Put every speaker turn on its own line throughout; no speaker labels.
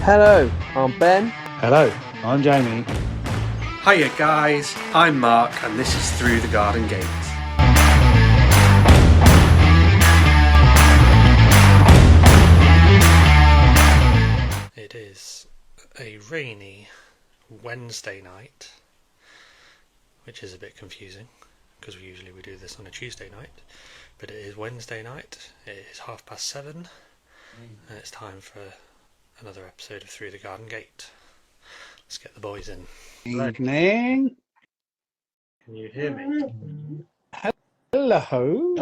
Hello, I'm Ben.
Hello, I'm Jamie.
Hiya guys, I'm Mark and this is Through the Garden Gate. It is a rainy Wednesday night, which is a bit confusing because usually we do this on a Tuesday night, but it is Wednesday night. It is 7:30 and it's time for another episode of Through the Garden Gate. Let's get the boys in.
Evening.
Can you hear me?
Hello.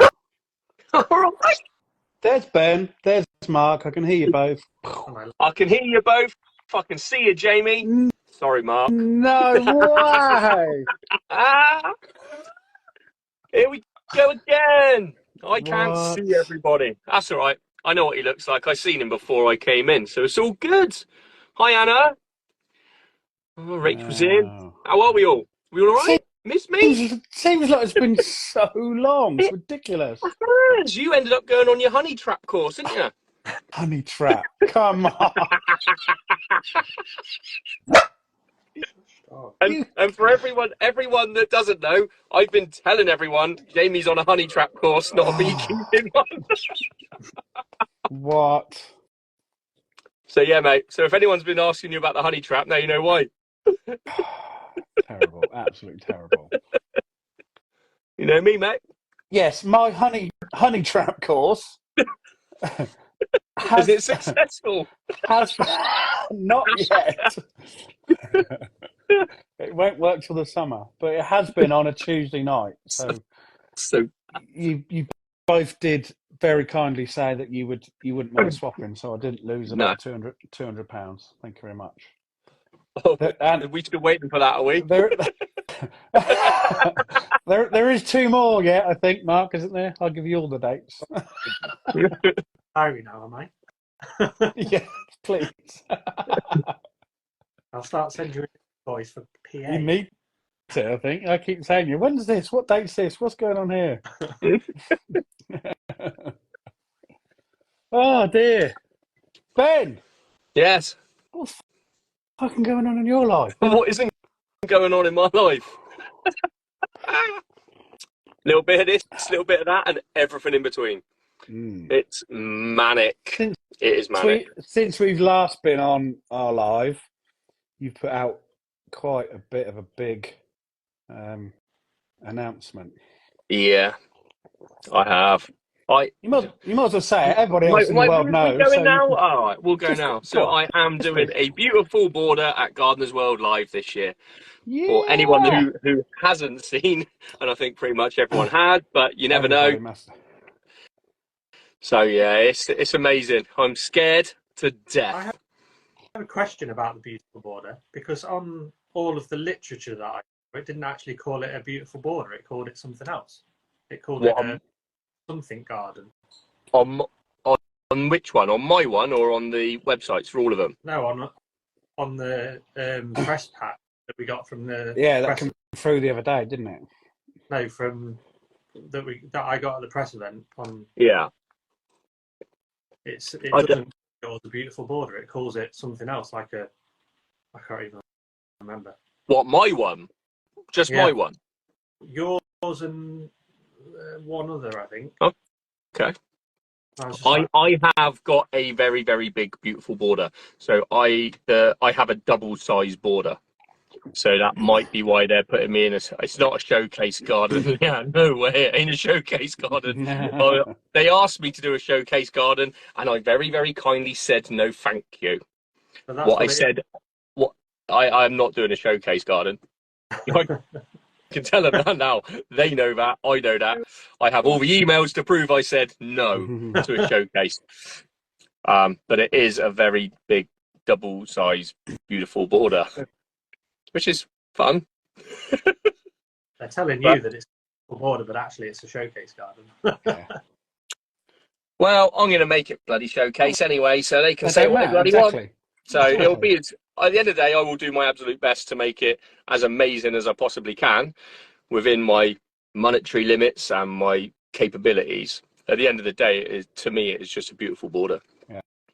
All right.
There's Ben. There's Mark. I can hear you both.
I can hear you both. I can see you, Jamie. Sorry, Mark.
No way.
Here we go again. I can't
What?
see everybody. That's all right. I know what he looks like. I seen him before I came in, so it's all good. Hi, Anna. Oh, Rachel's in. How are we all? We all right? Miss me?
Seems like it's been so long. It's ridiculous.
You ended up going on your honey trap course, didn't you?
Honey trap. Come on.
And for everyone that doesn't know, I've been telling everyone Jamie's on a honey trap course, not a beekeeping one.
What?
So yeah, mate. So if anyone's been asking you about the honey trap, now you know why.
Terrible. Absolutely terrible.
You know me, mate.
Yes, my honey trap course.
Is it successful?
Has not yet. It won't work till the summer, but it has been on a Tuesday night. So you both did very kindly say that you wouldn't mind swapping, so I didn't lose about £200. Thank you very much.
Oh, and we're still waiting for that, are we?
There is two more yet, I think, Mark, isn't there? I'll give you all the dates.
Diary now, am I?
Yes, please.
I'll start sending you voice for PA.
You need to, I think. I keep saying you, when's this? What date's this? What's going on here? Oh, dear. Ben!
Yes.
What's fucking going on in your life?
What isn't going on in my life? Little bit of this, little bit of that, and everything in between. It's manic. It is manic.
Since we've last been on our live, you've put out quite a bit of a big announcement.
Yeah, I have.
You might as well say it. Everybody else in the world knows.
We're going now? All right, we'll go now. So I am doing a beautiful border at Gardeners World Live this year.
Yeah.
For anyone who hasn't seen, and I think pretty much everyone has, but you never know. So yeah, it's amazing. I'm scared to death.
I have a question about the beautiful border, because on all of the literature that I read, it didn't actually call it a beautiful border. It called it something else. It called it a something garden.
On which one? On my one or on the websites for all of them?
No, on the press pack that we got from the
that came through the other day, didn't it?
No, from that I got at the press event on.
Yeah.
It doesn't call it a beautiful border. It calls it something else, I can't even remember.
What, my one? Just my one?
Yours and one other, I think.
Okay. I have got a very, very big, beautiful border. So I have a double-sized border. So that might be why they're putting me in. It's not a showcase garden. Yeah, no way. It ain't a showcase garden. They asked me to do a showcase garden, and I very, very kindly said no, thank you. I'm not doing a showcase garden. I can tell them that now. They know that. I know that. I have all the emails to prove I said no to a showcase. But it is a very big, double-sized, beautiful border, which is fun.
They're telling you that it's a border, but actually it's a showcase garden.
Well, I'm going to make it bloody showcase anyway, so they can say what they bloody want. So it'll be, at the end of the day, I will do my absolute best to make it as amazing as I possibly can within my monetary limits and my capabilities. At the end of the day, to me, it is just a beautiful border.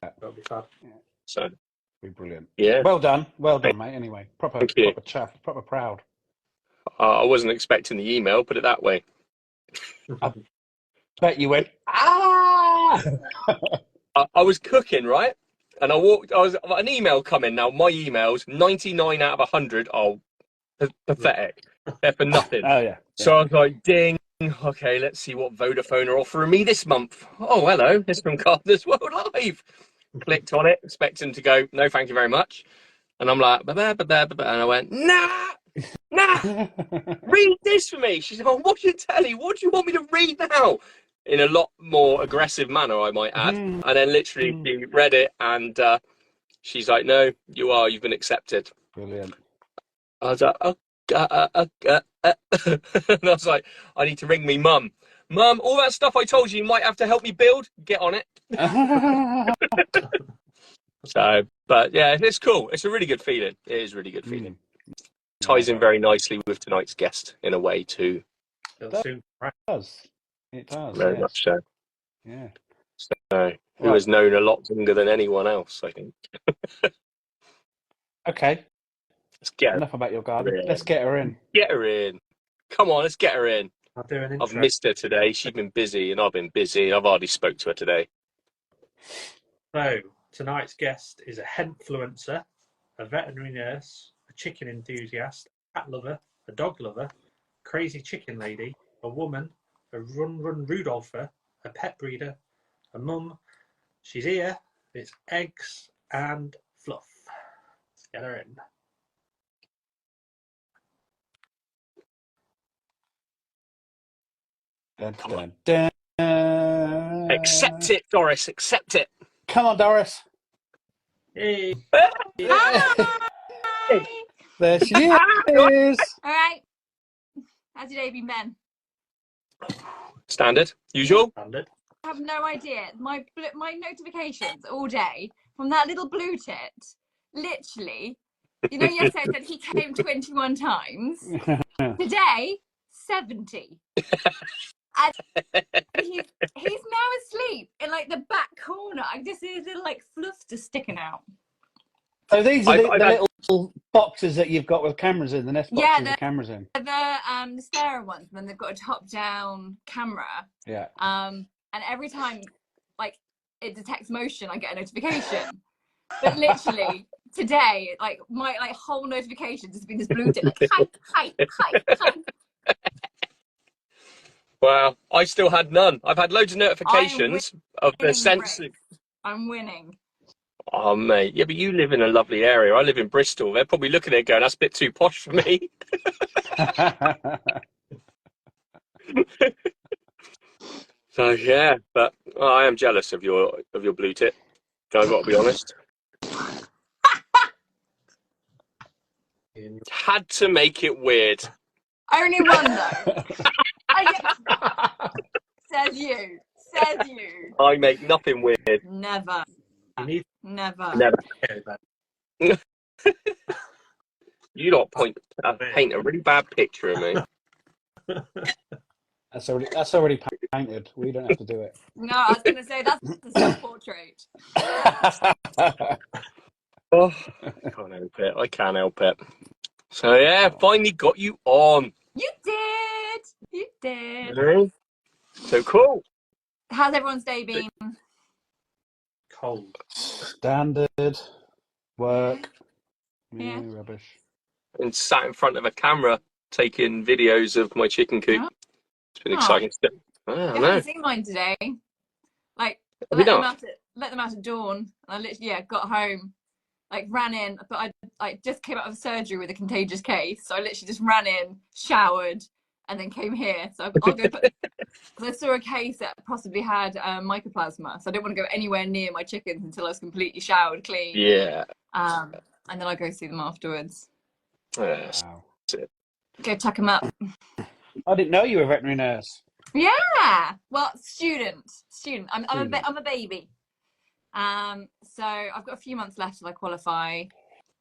That'll be fun.
So
Be brilliant.
Yeah.
Well done, mate. Anyway, proper chuff, proper proud.
I wasn't expecting the email. Put it that way.
I bet you went ah.
I was cooking, right, and I was an email coming. Now my emails, 99 out of 100 are pathetic. They're for nothing.
Oh yeah.
So I was like, ding. Okay, let's see what Vodafone are offering me this month. Oh, hello, it's from Gardeners World Live. Clicked on it, expecting to go, no, thank you very much. And I'm like, and I went, nah, read this for me. She said, oh, what's your telly? What do you want me to read now? In a lot more aggressive manner, I might add. And then literally she read it, and she's like, no, you've been accepted.
Brilliant.
I was like, and I was like, I need to ring me mum. Mum, all that stuff I told you might have to help me build. Get on it. So, but yeah, it's cool. It's a really good feeling. It is a really good feeling. Ties in very nicely with tonight's guest in a way too.
It does.
Very much so.
Yeah.
So, who has known a lot longer than anyone else, I think.
Okay.
Let's get
enough about your garden. Let's get her in.
Get her in. Come on, let's get her in.
I'll do an intro.
I've missed her today. She's been busy, and I've been busy. I've hardly spoke to her today.
So, tonight's guest is a henfluencer, a veterinary nurse, a chicken enthusiast, a cat lover, a dog lover, crazy chicken lady, a woman, a run Rudolpher, a pet breeder, a mum. She's here. It's Eggs and Fluff. Let's get her in.
Dun, dun, dun.
Accept it, Doris. Accept it.
Come on, Doris.
Hey.
Hi.
There she is.
All right. How's your day been, Ben?
Standard. Usual.
Standard.
I have no idea. My notifications all day from that little blue tit. Literally, yesterday I said he came 21 times. Today, 70. And he's now asleep in like the back corner. I just see his little like fluff just sticking out.
So these are the little boxes that you've got with cameras in, the nest boxes with cameras in.
The starer ones, and then they've got a top-down camera.
Yeah.
And every time, like, it detects motion, I get a notification. But literally today, like my whole notification has been this blue tick, like hi.
Wow, I still had none. I've had loads of notifications of the sensing.
I'm winning.
Oh, mate. Yeah, but you live in a lovely area. I live in Bristol. They're probably looking at it going, that's a bit too posh for me. So, yeah, but I am jealous of your blue tit. I've got to be honest. Had to make it weird.
Only one, though. Says you.
I make nothing weird.
Never.
Never. You lot paint a really bad picture of me.
That's already painted. We don't have to do it.
No, I was going to say that's the self-portrait.
Oh, I can't help it. So yeah, finally got you on.
You did.
Mm-hmm. So cool.
How's everyone's day been?
Cold.
Standard. Work.
Yeah.
Rubbish.
And sat in front of a camera taking videos of my chicken coop.
Oh.
It's been exciting stuff. I
haven't seen mine today. Like, let them out at dawn. And I literally, got home, like ran in, but I just came out of surgery with a contagious case. So I literally just ran in, showered, and then came here. So I'll go put, because I saw a case that possibly had mycoplasma. So I didn't want to go anywhere near my chickens until I was completely showered, clean.
Yeah.
And then I go see them afterwards.
Wow.
Go tuck them up.
I didn't know you were a veterinary nurse.
Yeah, well, student. I'm a baby. So I've got a few months left till I qualify,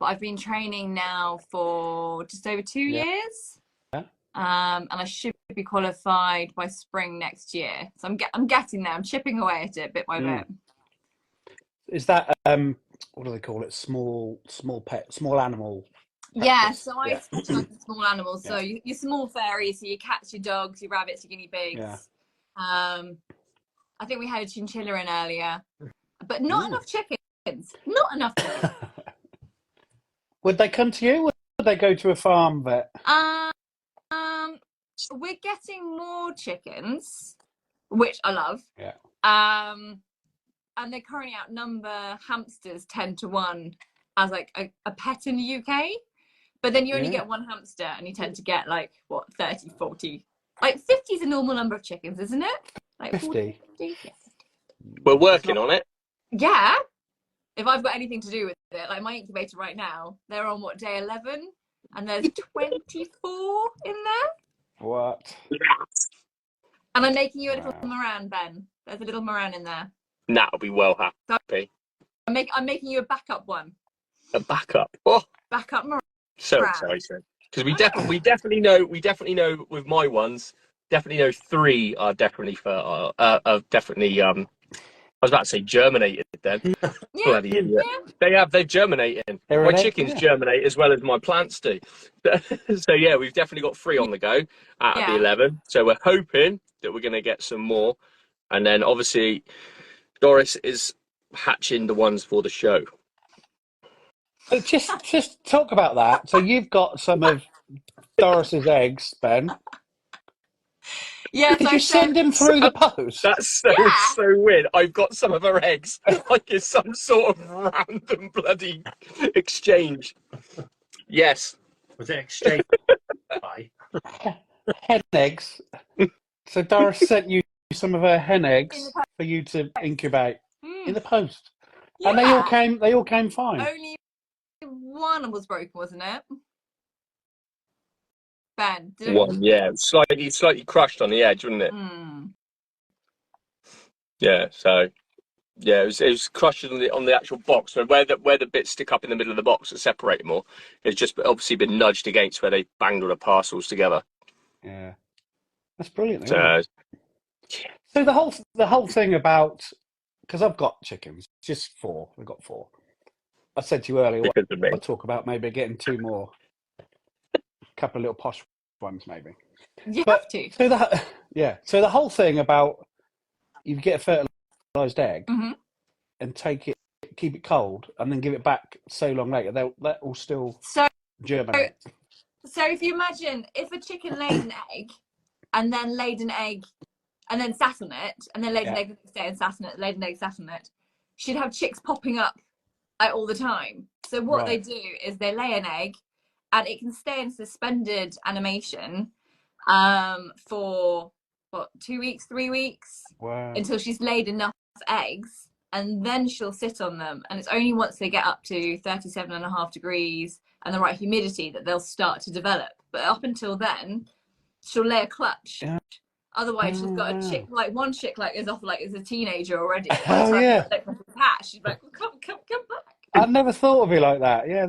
but I've been training now for just over 2 years.
Yeah.
And I should be qualified by spring next year. So I'm getting there. I'm chipping away at it bit by bit.
Is that what do they call it? Small animal.
Yeah, so I specialize in small animals.
Yeah.
So your small fairies, so your cats, your dogs, your rabbits, your guinea pigs.
Yeah.
I think we had a chinchilla in earlier, but not enough chickens. Not enough chickens.
Would they come to you, or would they go to a farm vet?
We're getting more chickens, which I love.
Yeah.
And they currently outnumber hamsters 10-1 as like a pet in the UK. But then you only get one hamster, and you tend to get like, what, 30, 40. Like 50 is a normal number of chickens, isn't it? Like
50.
40, yeah.
We're working on it.
Yeah. If I've got anything to do with it, like my incubator right now, they're on what, day 11? And there's 24 in there.
What?
And I'm making you a little Moran, Ben. There's a little Moran in there.
That'll be well happy.
So I'm making you a backup one.
A backup. Oh,
backup Moran.
So exciting. Because we definitely know with my ones, definitely know 3 are definitely fertile. I was about to say germinated then. Bloody idiot. They're germinating. My chickens germinate as well as my plants do. So yeah, we've definitely got 3 on the go out of the 11. So we're hoping that we're going to get some more. And then obviously Doris is hatching the ones for the show.
Just talk about that. So you've got some of Doris's eggs, Ben.
Yeah,
did you send him through the post?
That's so weird. I've got some of her eggs. Like it's some sort of random bloody exchange. Yes.
Was it exchange?
Hen eggs. So Doris sent you some of her hen eggs for you to incubate in the post. Yeah. And they all came fine.
Only one was broken, wasn't it? Ben,
one, yeah, slightly crushed on the edge, wasn't it? Yeah, so yeah, it was crushed on the actual box. So where the bits stick up in the middle of the box that separate more, it's just obviously been nudged against where they banged all the parcels together.
Yeah, that's brilliant.
So
the whole thing about, because I've got chickens, just 4. We've got 4. I said to you earlier, I talk about maybe getting 2 more. Couple of little posh ones maybe.
You have to.
So the whole thing about you get a fertilized egg and keep it cold, and then give it back so long later, that will still germinate.
So if you imagine if a chicken laid an egg and then laid an egg and then sat on it, and then laid an egg the next day and sat on it, laid an egg, sat on it, she'd have chicks popping up all the time. So what they do is they lay an egg, and it can stay in suspended animation for, 2 weeks, 3 weeks?
Wow.
Until she's laid enough eggs, and then she'll sit on them. And it's only once they get up to 37.5 degrees and the right humidity that they'll start to develop. But up until then, she'll lay a clutch. Yeah. Otherwise, she's got a chick, like one chick is off as a teenager already. She's like, come back.
I never thought of it like that. Yeah,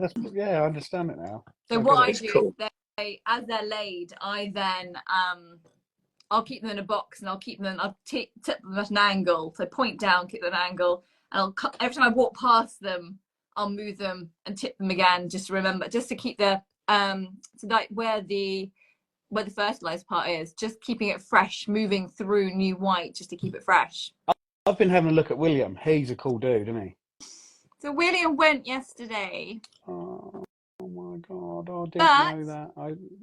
I understand it now.
So what I do is as they're laid, I then I'll keep them in a box, and I'll tip them at an angle. So point down, keep them at an angle, and every time I walk past them, I'll move them and tip them again, just to keep the so like where the fertilized part is, just keeping it fresh, moving through new white, just to keep it fresh.
I've been having a look at William. He's a cool dude, isn't he?
So William went yesterday.
Oh my God, I didn't know that.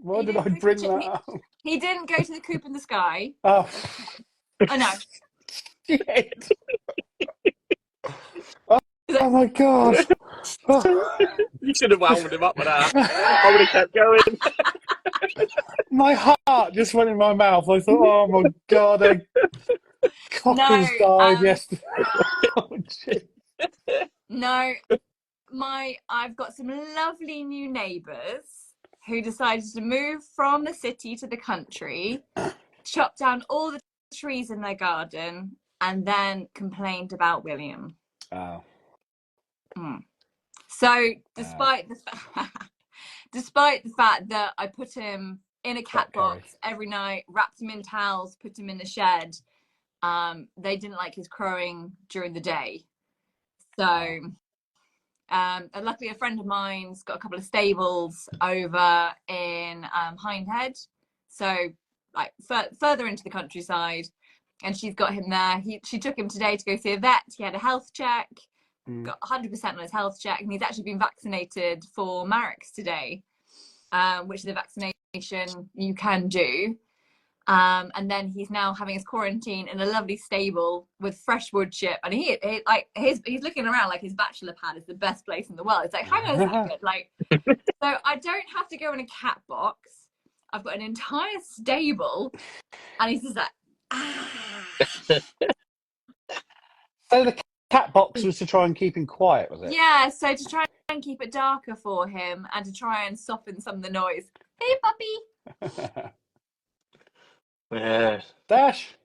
Why did I bring that up?
He didn't go to the coop in the sky.
Oh.
I know.
Shit. Oh my God.
You should have wound him up with that. I would have kept going.
My heart just went in my mouth. I thought, oh my God, a cockles died yesterday. Oh,
no, I've got some lovely new neighbours who decided to move from the city to the country, chop down all the trees in their garden, and then complained about William.
Oh.
So despite the fact that I put him in a cat box every night, wrapped him in towels, put him in the shed, they didn't like his crowing during the day. So Luckily, a friend of mine's got a couple of stables over in Hindhead, so like further into the countryside, and she's got him there. She took him today to go see a vet. He had a health check, got 100% on his health check, and he's actually been vaccinated for Mareks today, which is a vaccination you can do. And then he's now having his quarantine in a lovely stable with fresh wood chip, and he's looking around like his bachelor pad is the best place in the world. It's like, hang on a second, like, so I don't have to go in a cat box. I've got an entire stable, and he's just like,
So the cat box was to try and keep him quiet, was it?
Yeah, so to try and keep it darker for him and to try and soften some of the noise. Hey, puppy.
Yeah.
Dash.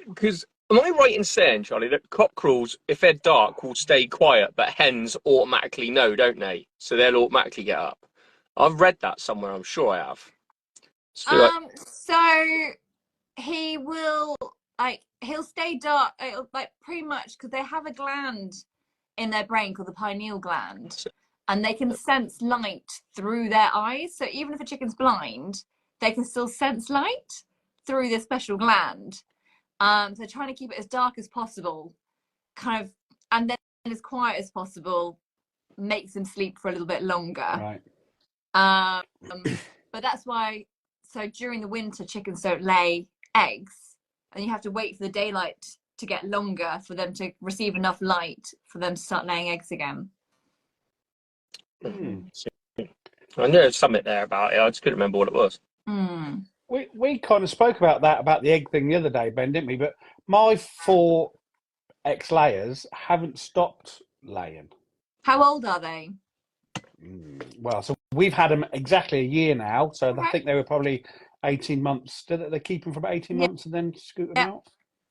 Because am I right in saying, Charlie, that cockerels, if they're dark, will stay quiet, but hens automatically know, don't they? So they'll automatically get up. I've read that somewhere. I'm sure I have.
So he will, like, he'll stay dark, like, pretty much, because they have a gland in their brain called the pineal gland, and they can sense light through their eyes. So even if a chicken's blind, they can still sense light through this special gland. So trying to keep it as dark as possible, kind of, and then as quiet as possible, makes them sleep for a little bit longer.
Right.
But that's why, so during the winter, chickens don't lay eggs, and you have to wait for the daylight to get longer for them to receive enough light for them to start laying eggs again.
I knew there was something there about it. I just couldn't remember what it was.
We kind of spoke about the egg thing the other day, Ben, didn't we? But my 4 ex-layers haven't stopped laying.
How old are they?
Well, so we've had them exactly a year now. So I think they were probably 18 months. Did they keep them for about 18 months and then scoot them out?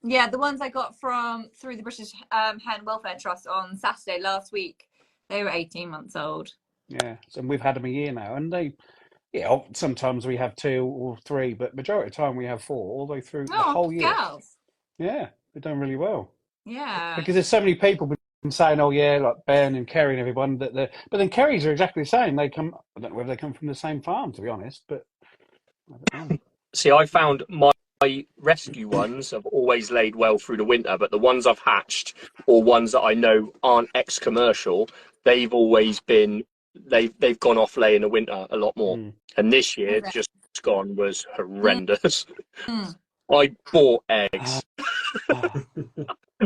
Yeah, the ones I got through the British Hen Welfare Trust on Saturday last week, they were 18 months old.
Yeah, so we've had them a year now, and they, sometimes we have 2 or 3, but majority of the time we have 4 all the way through the whole year.
Girls.
Yeah, they've done really well.
Yeah.
Because there's so many people been saying, oh yeah, like Ben and Kerry and everyone, but then Kerry's are exactly the same. I don't know whether they come from the same farm, to be honest, but I don't know.
See, I found my rescue ones have always laid well through the winter, but the ones I've hatched or ones that I know aren't ex-commercial, they've always been, they've gone off laying the winter a lot more. And this year, just gone, was horrendous. I bought eggs.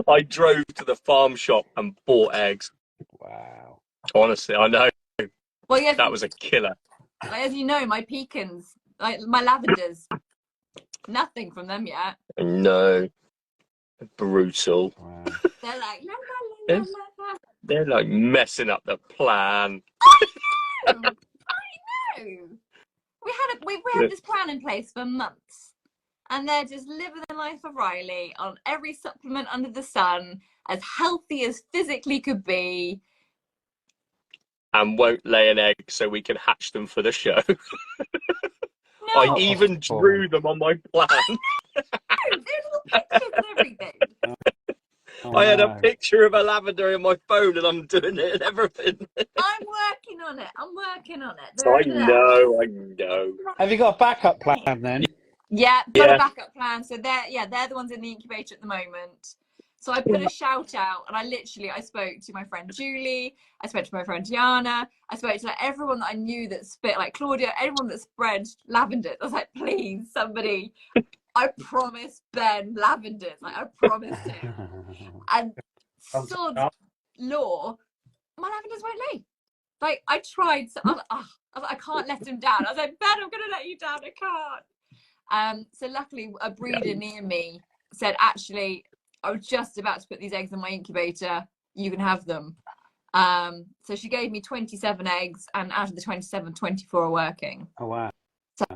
I drove to the farm shop and bought eggs.
Wow.
Honestly, I know.
Well, yeah,
that was a killer.
As you know, my pecans, like my lavenders, nothing from them yet.
No. Brutal.
Wow.
They're like, la, la, la, la, la.
They're like messing up the plan.
I know. We had this plan in place for months, and they're just living the life of Riley on every supplement under the sun, as healthy as physically could be,
and won't lay an egg so we can hatch them for the show.
No.
I even drew them on my plan.
There's little pictures and everything.
I had a picture of a lavender in my phone, and I'm doing it and everything.
I'm working on it.
I know.
Have you got a backup plan then?
Yeah, got a backup plan. So they're the ones in the incubator at the moment. So I put a shout out, and I spoke to my friend Julie, I spoke to my friend Diana, I spoke to everyone that I knew that spit, like Claudia, everyone that spread lavender. I was like, please, somebody, I promised Ben lavenders, like I promised him. And sod law, my lavenders won't lay. Like I tried, so I was like, I can't let him down. I was like, Ben, I'm gonna let you down, I can't. So luckily a breeder near me said, actually, I was just about to put these eggs in my incubator, you can have them. So she gave me 27 eggs, and out of the 27, 24 are working.
Oh wow.
So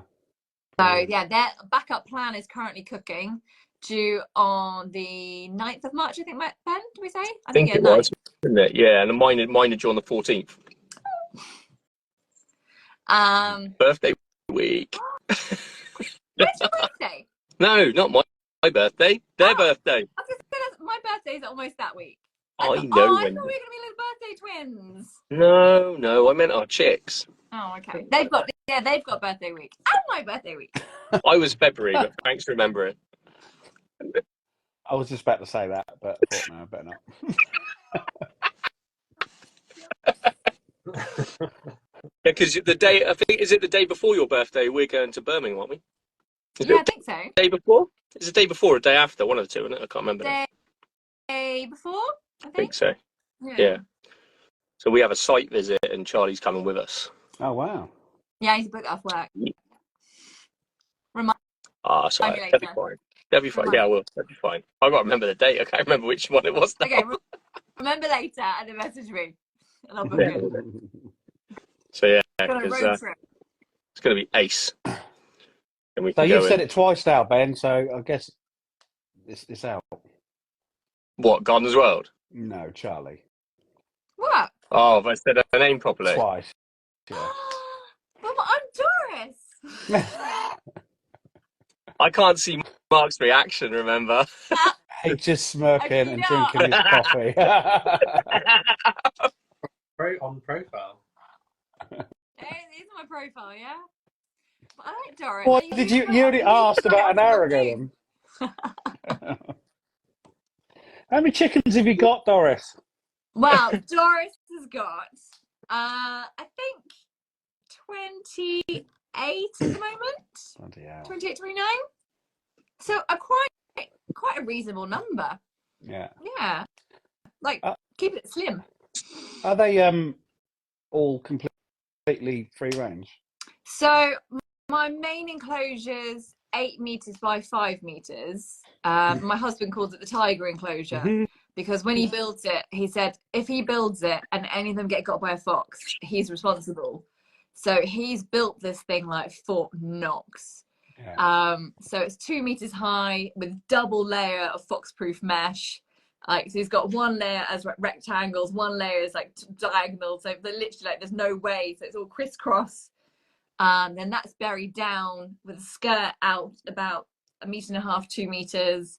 yeah, their backup plan is currently cooking, due on the 9th of March, I think, Ben, did we say? I think
it was, isn't it? Yeah, and mine are due on the 14th. Birthday week.
When's your birthday?
No, not my birthday. Their birthday.
I was gonna say, my birthday is almost that week.
I know.
Oh, I thought we were going to be little birthday twins.
No, I meant our chicks.
Oh, okay. They've got birthday week. And my birthday week.
I was February, but thanks for remembering.
I was just about to say that, but I thought, no, I better not.
Yeah, because I think, is it the day before your birthday? We're going to Birmingham, aren't we?
I think so.
Day before? Is it the day before or day after? One of the two, isn't it? I can't remember.
Day before, I
think so. Yeah. So we have a site visit, and Charlie's coming with us.
Oh wow.
Yeah, I need to book it off work.
Sorry. That'll be fine. That'll be fine. Yeah, I will. That'll be fine. I've got to remember the date. I can't remember which one it was now.
Okay, remember later and then message me. And I'll book it.
So yeah, because it's going to be ace. And we
so you've said it twice now, Ben, so I guess it's out.
What, Gardeners World?
No, Charley.
What?
Oh, have I said her name properly?
Twice. Yeah.
Mama, I'm Doris.
I
can't see Mark's reaction, remember?
He's just smirking and drinking his coffee.
On profile.
It's on my profile, yeah? But I like Doris.
What did you already asked about an hour ago? How many chickens have you got, Doris?
Well, Doris has got, I think, 28 at the moment. 28, 29. So quite a reasonable number.
Yeah.
Yeah. Like, keep it slim.
Are they all completely free range?
So my main enclosure's 8 meters by 5 meters. My husband calls it the tiger enclosure because when he built it, he said if he builds it and any of them get got by a fox, he's responsible. So he's built this thing like Fort Knox. Yeah. So it's 2 meters high with double layer of fox-proof mesh. Like, so he's got one layer as rectangles, one layer is like diagonal. So they're literally like there's no way. So it's all crisscross. Then that's buried down with a skirt out about 1.5 meters, 2 meters,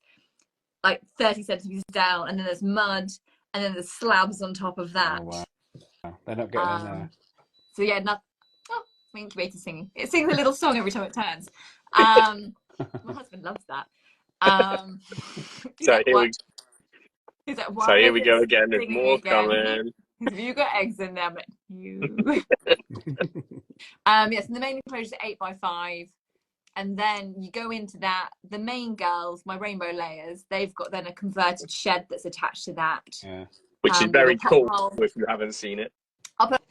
like 30 centimeters down, and then there's mud, and then there's slabs on top of that.
Oh, wow. They're not getting in there.
So yeah, my incubator's singing. It sings a little song every time it turns. My husband loves that.
So here we go again. There's more coming.
Have you got eggs in there? But you. Yes, and the main enclosure is 8 by 5, and then you go into that. The main girls, my rainbow layers, they've got then a converted shed that's attached to that.
Yeah. Which is very cool if you haven't seen it.
I'll put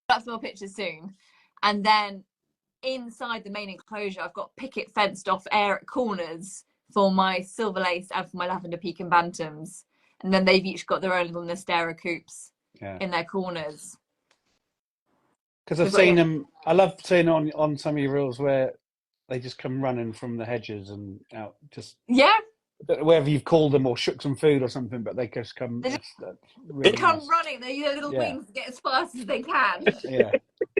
up some more pictures soon. And then inside the main enclosure, I've got picket fenced off air at corners for my silver lace and for my lavender pecan bantams. And then they've each got their own little Nestera coops in their corners.
Because I've seen them, I love seeing on some of your reels where they just come running from the hedges and out, just wherever you've called them or shook some food or something, but they just come.
They come running. They use their little wings to get as fast as they can.
Yeah,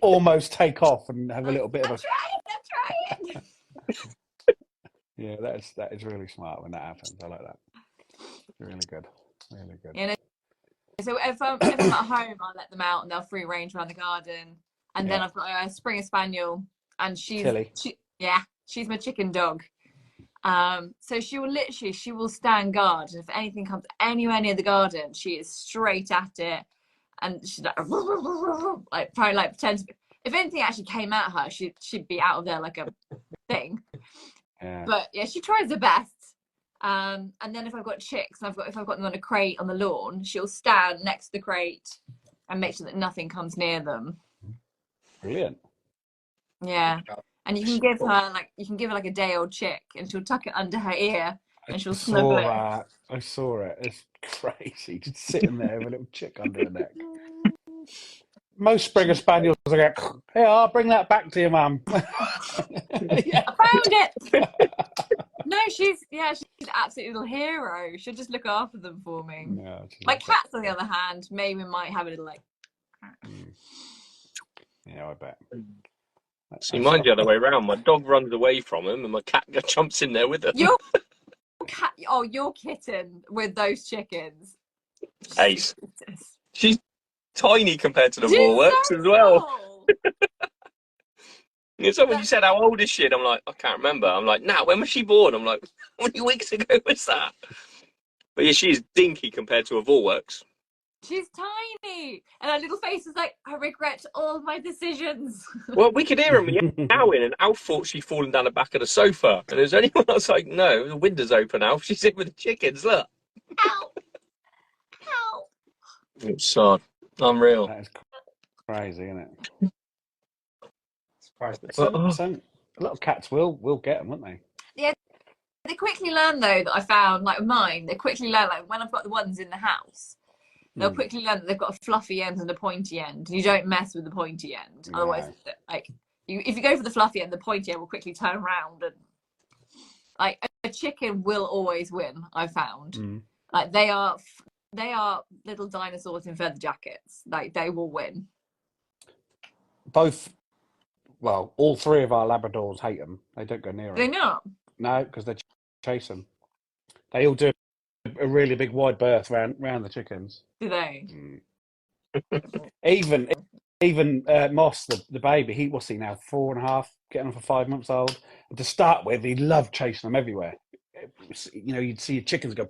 almost take off and have a little bit of a.
I'm trying.
Yeah, that is really smart when that happens. I like that. Really good. Really good.
Yeah, so if I'm at home, I'll let them out and they'll free range around the garden. And then I've got a Springer Spaniel, and she's my chicken dog. So she will stand guard, and if anything comes anywhere near the garden, she is straight at it, and she's like probably like pretend. If anything actually came at her, she'd be out of there like a thing. Yeah. But yeah, she tries her best. And then if I've got chicks, if I've got them on a crate on the lawn, she'll stand next to the crate and make sure that nothing comes near them.
Brilliant.
Yeah. And you can give her like a day-old chick, and she'll tuck it under her ear, and she'll snuggle it.
I saw it. It's crazy, just sitting there with a little chick under her neck. Most Springer Spaniels are like, "Hey, I'll bring that back to you, Mum."
I found it. No, she's an absolute little hero. She'll just look after them for me. No, like cats, on the other hand, maybe might have a little like.
Yeah, I bet.
See, mine's the other way around. My dog runs away from him, and my cat jumps in there with him.
Your kitten with those chickens
Ace.
Jesus.
She's tiny compared to the
She's
Warworks
so
as well.
small.
So when you said how old is she, and I'm like, I can't remember. I'm like, nah, when was she born? I'm like, how many weeks ago was that? But yeah, she's dinky compared to a Warworks.
She's tiny, and her little face is like, I regret all my decisions.
Well, we could hear him meowing, and Alf thought she'd fallen down the back of the sofa. And there's anyone else like, no, the window's open, Alf. She's in with the chickens, look.
Ow! Ow!
It's sad. Unreal.
That is crazy, isn't it?
Surprised.
A lot of cats will get them, won't they?
Yeah, they quickly learn though that I found, like mine, they quickly learn, like when I've got the ones in the house, they'll quickly learn that they've got a fluffy end and a pointy end. You don't mess with the pointy end.
No.
Otherwise, like, if you go for the fluffy end, the pointy end will quickly turn around, and like a chicken will always win, I've found. Like they are little dinosaurs in feather jackets. Like they will win.
Well, all three of our Labradors hate them. They don't go near them.
They not?
No, because they chase them. They all do a really big wide berth round the chickens.
Do they?
Even Moss, the baby, what's he now, 4.5, getting on for 5 months old. And to start with, he loved chasing them everywhere. You know, you'd see your chickens go,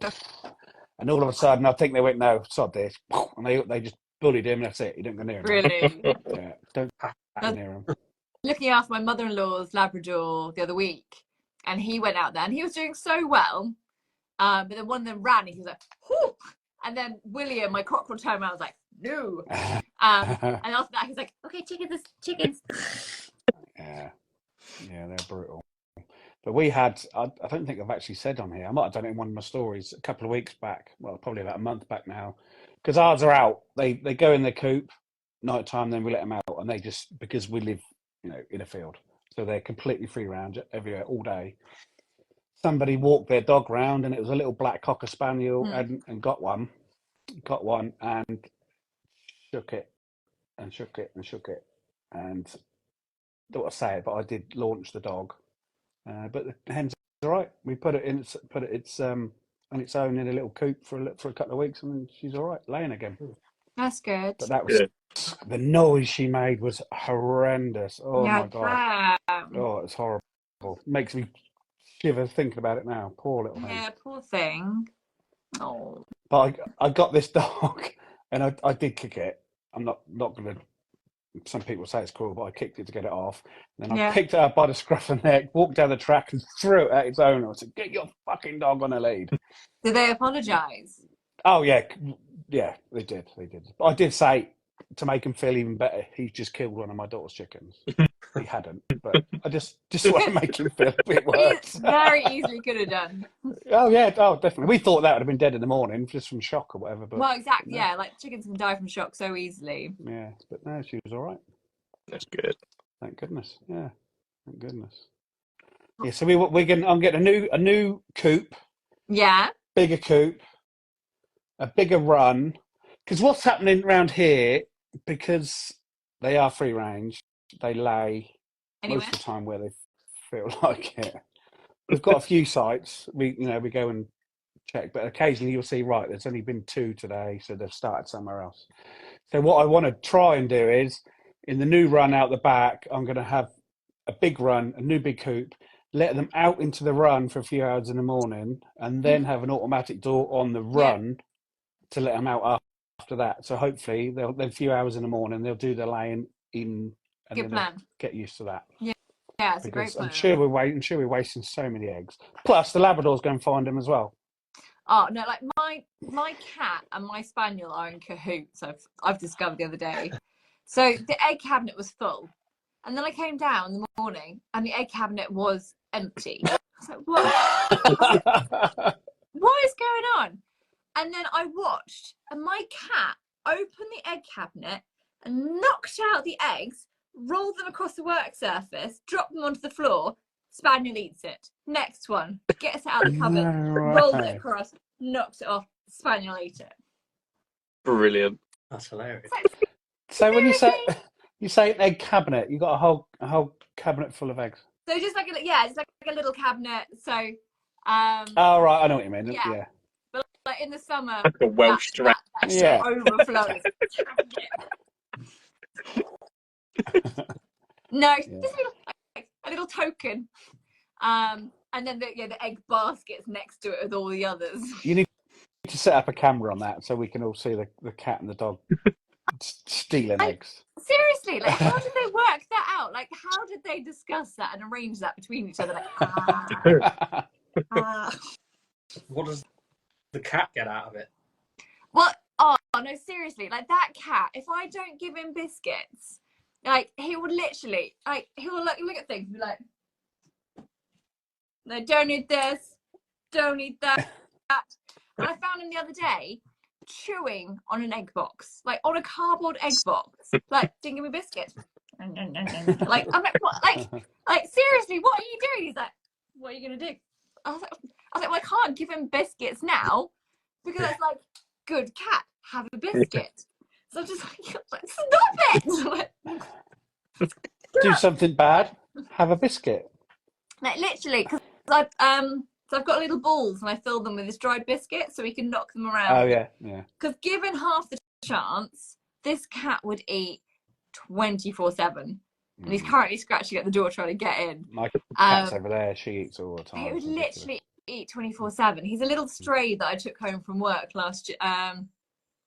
and all of a sudden, I think they went, no, sod this, and they just bullied him. And that's it. He didn't go near him.
Really?
Yeah, don't go near him.
Looking after my mother-in-law's Labrador the other week, and he went out there, and he was doing so well. But then one of them ran, and he was like, whoo! And then William, my cockerel, turned around and was like, no. And after that, he's like, okay, chickens.
Yeah, they're brutal. But we had, I don't think I've actually said on here, I might have done it in one of my stories a couple of weeks back, well, probably about a month back now, because ours are out. They go in their coop, night time, then we let them out, and they just, because we live, you know, in a field, so they're completely free round everywhere all day. Somebody walked their dog round, and it was a little black cocker spaniel, and got one, and shook it, and and don't want to say it, but I did launch the dog. But the hen's all right. We put it on its own in a little coop for a couple of weeks, and she's all right, laying again.
That's good.
But that was the noise she made was horrendous. Oh my god! Oh, it's horrible. Makes me shiver thinking about it now. Poor little hen.
Yeah, poor thing. Oh.
But I got this dog, and I did kick it. I'm not going to. Some people say it's cruel, but I kicked it to get it off. And then I picked it up by the scruff of the neck, walked down the track, and threw it at its owner. I said, "Get your fucking dog on a lead."
Did they apologise?
Oh yeah, they did. But I did say, to make him feel even better, he's just killed one of my daughter's chickens. He hadn't, but I just want to make him feel a bit worse.
Very easily could have done.
Oh yeah, definitely. We thought that would have been dead in the morning, just from shock or whatever. But
well, exactly. No. Yeah, like chickens can die from shock so easily.
Yeah, but no, she was all right.
That's good.
Thank goodness. Yeah, thank goodness. Yeah, so I'm getting a new coop.
Yeah.
Bigger coop, a bigger run. Because what's happening around here, because they are free range, they lay most of the time where they feel like it. We've got a few sites. We go and check, but occasionally you'll see, right, there's only been 2 today, so they've started somewhere else. So what I want to try and do is, in the new run out the back, I'm going to have a big run, a new big coop, let them out into the run for a few hours in the morning, and then have an automatic door on the run to let them out after that. So hopefully they'll a few hours in the morning, they'll do the laying in, and
good plan.
Get used to that.
Yeah, it's a great plan.
I'm sure we're wasting so many eggs. Plus the Labradors go and find them as well.
Oh no, like my cat and my spaniel are in cahoots. I've discovered the other day. So the egg cabinet was full, and then I came down in the morning, and the egg cabinet was empty. I was like, what? What is going on? And then I watched, and my cat opened the egg cabinet and knocked out the eggs, rolled them across the work surface, dropped them onto the floor. Spaniel eats it. Next one, gets it out of the cupboard, rolled it across, knocked it off. Spaniel ate it.
Brilliant.
That's hilarious.
So when you say an egg cabinet, you got a whole cabinet full of eggs.
So just like it's like a little cabinet. So
oh right, I know what you mean. Yeah.
But like right in the summer.
Like a Welsh
that
Yeah.
overflows. No,
Yeah.
just a little token. And then the egg basket's next to it with all the others.
You need to set up a camera on that so we can all see the cat and the dog stealing eggs.
Seriously, like, how did they work that out? Like, how did they discuss that and arrange that between each other? Like,
What does the cat get out of it?
Well, oh no, seriously, like that cat, if I don't give him biscuits, like he would literally, like he will look at things and be like, no, don't eat this, don't eat that. And I found him the other day chewing on an egg box, like on a cardboard egg box. Like, didn't give me biscuits. Like, I'm like, what? Like seriously, what are you doing? He's like, what are you gonna do? I was like, well, I can't give him biscuits now because that's like, good cat, have a biscuit. So I'm just like, stop it!
Do something bad, have a biscuit.
Like literally, because I've got little balls and I fill them with this dried biscuit so we can knock them around.
Oh yeah.
Because given half the chance, this cat would eat 24/7, and he's currently scratching at the door trying to get in.
My cat's over there; she eats all the time.
He would literally eat 24/7. He's a little stray that I took home from work last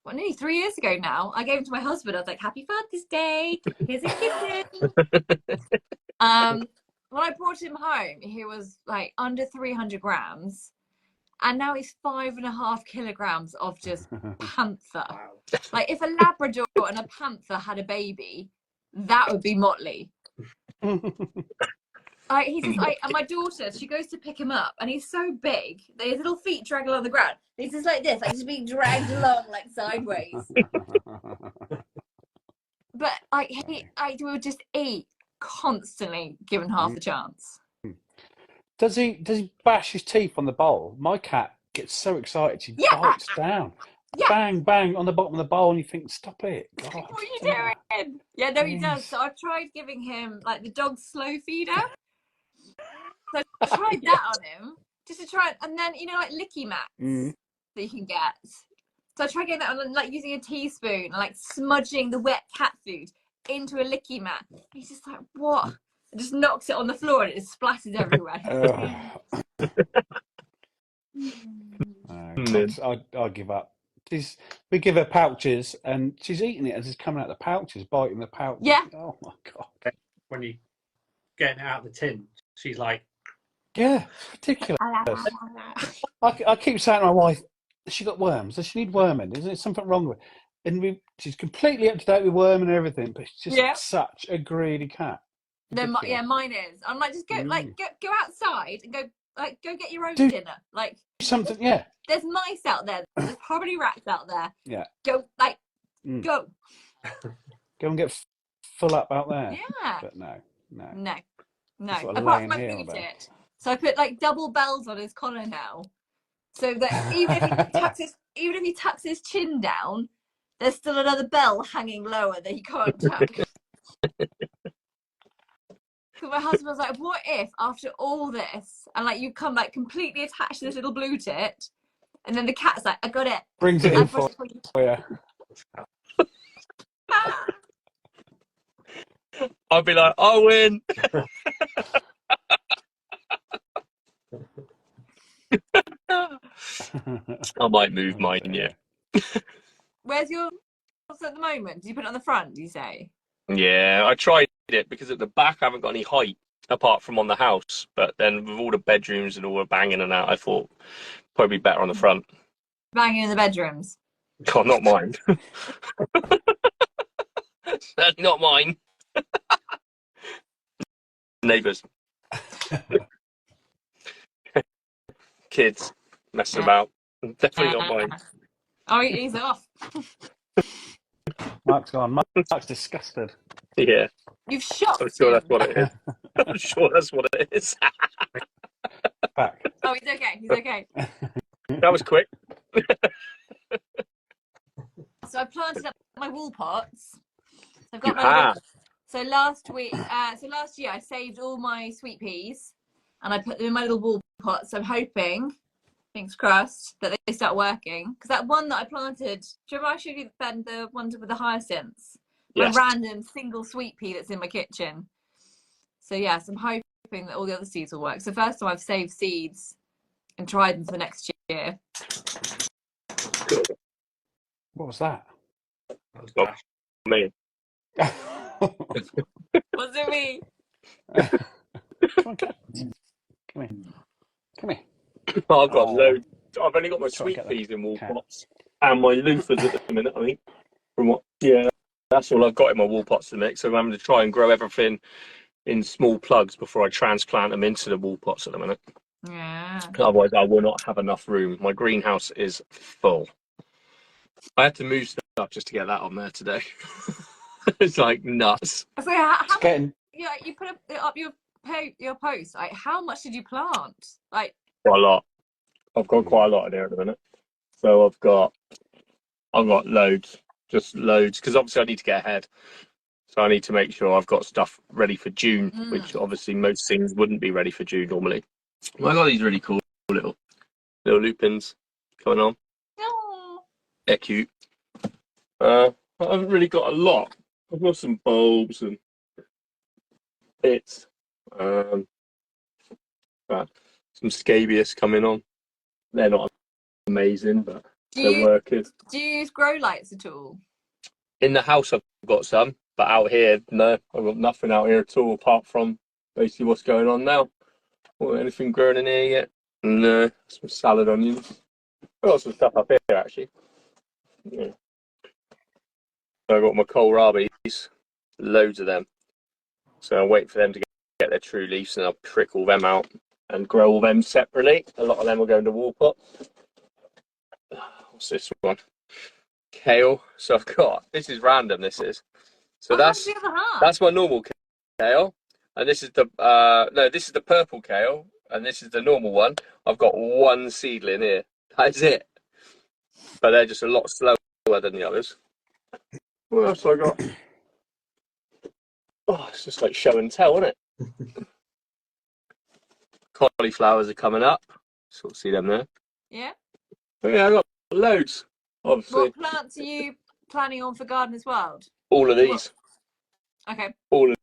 nearly 3 years ago now. I gave him to my husband. I was like, "Happy Father's Day. Here's a kitten." When I brought him home, he was like under 300 grams, and now he's 5.5 kilograms of just panther.
Wow.
Like, if a Labrador and a panther had a baby, that would be motley. He's just like, and my daughter, she goes to pick him up, and he's so big that his little feet drag along the ground. He's just like this, like just being dragged along like sideways. But like he would just eat constantly, given half the chance.
Does he bash his teeth on the bowl? My cat gets so excited she bites down. Yeah. Bang, bang on the bottom of the bowl, and you think, stop it. God,
what are you doing? Yeah, no, he does. So I've tried giving him like the dog's slow feeder. So I tried that on him just to try, and then like licky mats that you can get. So I tried getting that on, like using a teaspoon and like smudging the wet cat food into a licky mat. He's just like, what? It just knocks it on the floor and it splatters everywhere.
I give up. We give her pouches and she's eating it as it's coming out the pouches, biting the pouch.
Yeah.
Oh my God.
When you getting it out of the tin, she's like,
yeah, it's ridiculous. I keep saying to my wife, has she got worms? Does she need worming? Is there something wrong with it? And she's completely up to date with worming and everything, but she's just such a greedy cat.
Mine is. I'm like, just go, go outside and go get your own dinner. Like
something,
There's mice out there. There's probably rats out there.
Yeah.
Go, go.
Go and get full up out there.
Yeah.
But no.
Apart from I beat it. So I put like double bells on his collar now, so that even if he tucks his chin down, there's still another bell hanging lower that he can't tuck. So my husband was like, what if after all this, and like you come like completely attached to this little blue tit, and then the cat's like, I got it.
Brings it in for you.
I'd be like, I win. I might move mine, yeah.
Where's yours at the moment? Do you put it on the front, do you say?
Yeah, I tried it because at the back I haven't got any height apart from on the house. But then with all the bedrooms and all the banging and out, I thought probably better on the front.
Banging in the bedrooms?
Oh, not mine. That's not mine. Neighbours. Kids messing about. Definitely not mine.
Oh, he's off.
Mark's gone. Mark's disgusted.
Yeah.
You've shocked
I'm sure
him.
that's what it is. I'm sure that's what it is.
Back.
Oh, he's okay. He's okay.
That was quick.
So I planted up my wool pots. So I've got my So last year I saved all my sweet peas and I put them in my little wool pots. So I'm hoping Fingers crossed that they start working. Because that one that I planted, do you remember I showed you the ones with the hyacinths?
Yes.
My random single sweet pea that's in my kitchen. So yes, I'm hoping that all the other seeds will work. So first time I've saved seeds and tried them for next year.
What was that?
That was
Not me.
Was it me?
Come on, cat. Come here. Come here.
I've got loads. I've only got my
Try and
sweet
get the
peas in wall
cat.
pots and my loofahs at the minute, I think. From what? Yeah, that's all I've got in my wall pots to mix. So I'm having to try and grow everything in small plugs before I transplant them into the wall pots at the minute.
Yeah.
Otherwise, I will not have enough room. My greenhouse is full. I had to move stuff just to get that on there today. It's like nuts.
So how
getting...
yeah, you put up your post. Like, how much did you plant? Like,
quite a lot. I've got quite a lot in here at the minute. So I've got loads, just loads, because obviously I need to get ahead. So I need to make sure I've got stuff ready for June, which obviously most things wouldn't be ready for June normally. Well, I got these really cool little lupins going on.
oh.
They're cute. I haven't really got a lot. I've got some bulbs and bits. Some scabious coming on. They're not amazing, but they're working.
Do you use grow lights at all?
In the house, I've got some, but out here, no, I've got nothing out here at all apart from basically what's going on now. Or anything growing in here yet? No, some salad onions. I've got some stuff up here actually. Yeah. So I've got my kohlrabies, loads of them. So I'll wait for them to get their true leaves and I'll prick all them out and grow all them separately. A lot of them will go into wall pot. What's this one? Kale. So I've got, this is random, this is. So that's my normal kale. And this is the, no, this is the purple kale. And this is the normal one. I've got one seedling here. That's it. But they're just a lot slower than the others. What else have I got? Oh, it's just like show and tell, isn't it? Cauliflowers are coming up. Sort of see them there.
Yeah.
But yeah, I've got loads, obviously.
What plants are you planning on for Gardener's World?
All of these.
Okay.
All of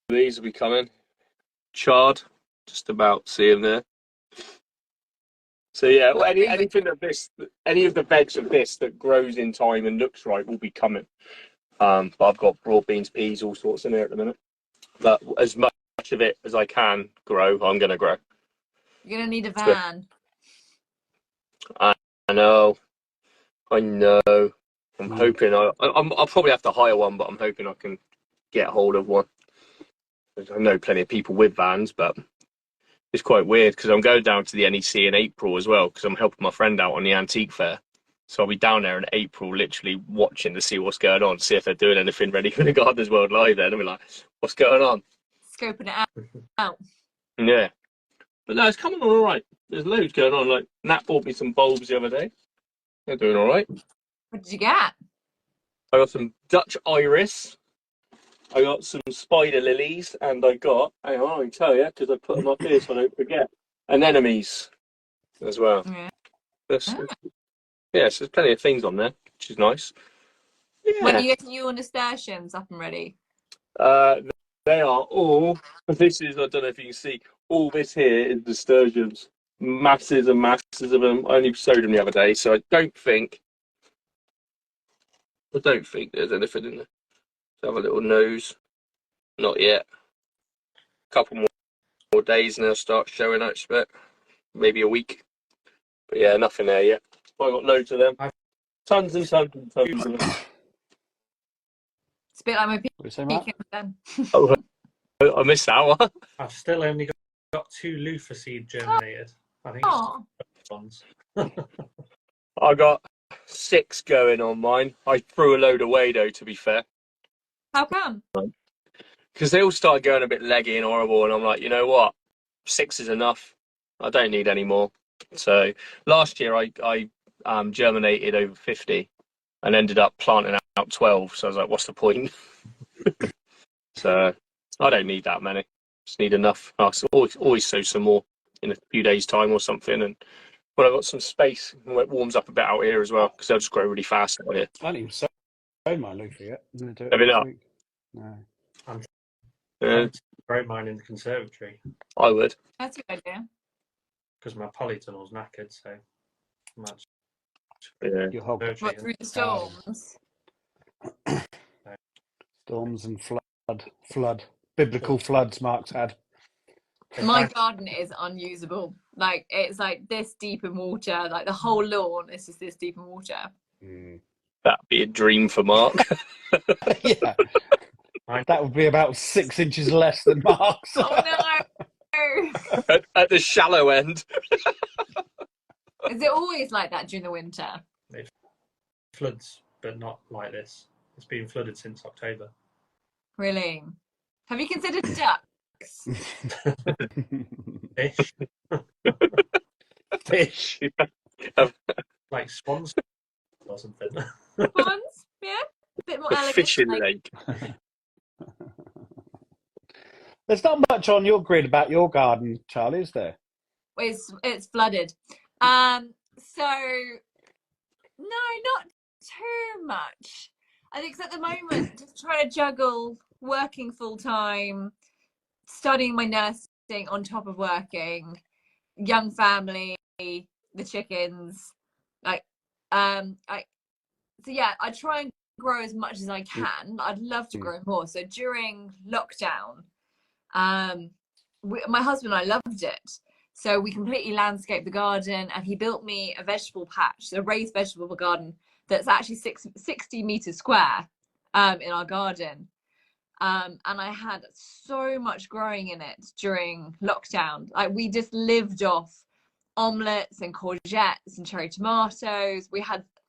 these will be coming. Chard, just about see them there. So yeah, anything of this, any of the veg of this that grows in time and looks right will be coming. But I've got broad beans, peas, all sorts in here at the minute. But as much of it as I can grow, I'm going to grow.
You're going to need a van.
I know. I'm hoping I'll probably have to hire one, but I'm hoping I can get hold of one. I know plenty of people with vans, but it's quite weird because I'm going down to the NEC in April as well because I'm helping my friend out on the antique fair. So I'll be down there in April, literally watching to see what's going on, see if they're doing anything ready for the Gardener's World Live. Then I'll be like, "What's going on?"
Scoping it out.
Yeah, but no, it's coming on all right. There's loads going on. Like Nat bought me some bulbs the other day. They're doing all right.
What did you get?
I got some Dutch iris. I got some spider lilies, and I got, hang on, I can tell you, because I put them up here so I don't forget, anemones as well. Yeah. So there's plenty of things on there, which is nice. Yeah.
When are you getting your nasturtiums up and ready?
They are all, this is, I don't know if you can see, all this here is nasturtiums. Masses and masses of them. I only sowed them the other day, so I don't think there's anything in there. Have a little nose. Not yet. A couple more days and they'll start showing, I expect. Maybe a week. But yeah, nothing there yet. I got loads of them. Tons and tons and tons of them.
It's a bit like my pecan then.
Oh, I missed that one.
I've still only got 2 loofah seed germinated. I think it's ones.
I got 6 going on mine. I threw a load away though, to be fair.
How come?
Because they all started going a bit leggy and horrible, and I'm like, you know what? 6 is enough. I don't need any more. So last year I germinated over 50 and ended up planting out 12. So I was like, what's the point? So I don't need that many. Just need enough. I'll always sow some more in a few days' time or something, and when I've got some space, when it warms up a bit out here as well, because they'll just grow really fast out here.
I haven't even sown my loofah yet. I'm going to do it
Have you
next
not?
week. No.
I'm trying to grow mine in the conservatory.
I would.
That's a good idea.
Because my polytunnel's knackered, so much.
Yeah.
Your hog.
What, through the storms?
Storms and flood. Biblical floods Mark's had.
My garden is unusable. Like, it's like this deep in water. Like, the whole lawn is just this deep in water.
That'd be a dream for Mark.
Yeah. That would be about 6 inches less than Mark's.
Oh no!
at the shallow end.
Is it always like that during the winter?
It floods, but not like this. It's been flooded since October.
Really? Have you considered ducks?
Fish.
Fish.
Like swans or something.
Swans? Yeah? A bit more elegant.
Fish in the lake.
There's not much on your grid about your garden, Charlie, is there?
It's flooded. So no, not too much. I think 'cause at the moment, just trying to juggle working full time, studying my nursing on top of working, young family, the chickens, so yeah, I try and grow as much as I can. I'd love to grow more. So during lockdown, my husband and I loved it. So we completely landscaped the garden, and he built me a vegetable patch, a raised vegetable garden that's actually 60 meters square in our garden. And I had so much growing in it during lockdown. Like, we just lived off omelettes and courgettes and cherry tomatoes.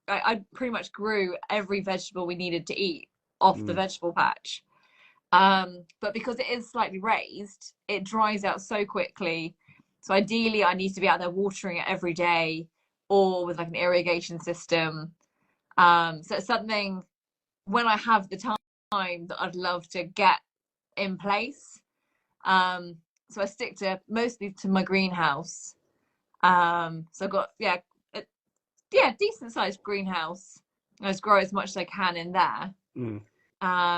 I pretty much grew every vegetable we needed to eat off the vegetable patch. But because it is slightly raised, it dries out so quickly. So ideally, I need to be out there watering it every day, or with like an irrigation system. So it's something, when I have the time, that I'd love to get in place. So I stick mostly to my greenhouse. So I've got decent sized greenhouse. I just grow as much as I can in there.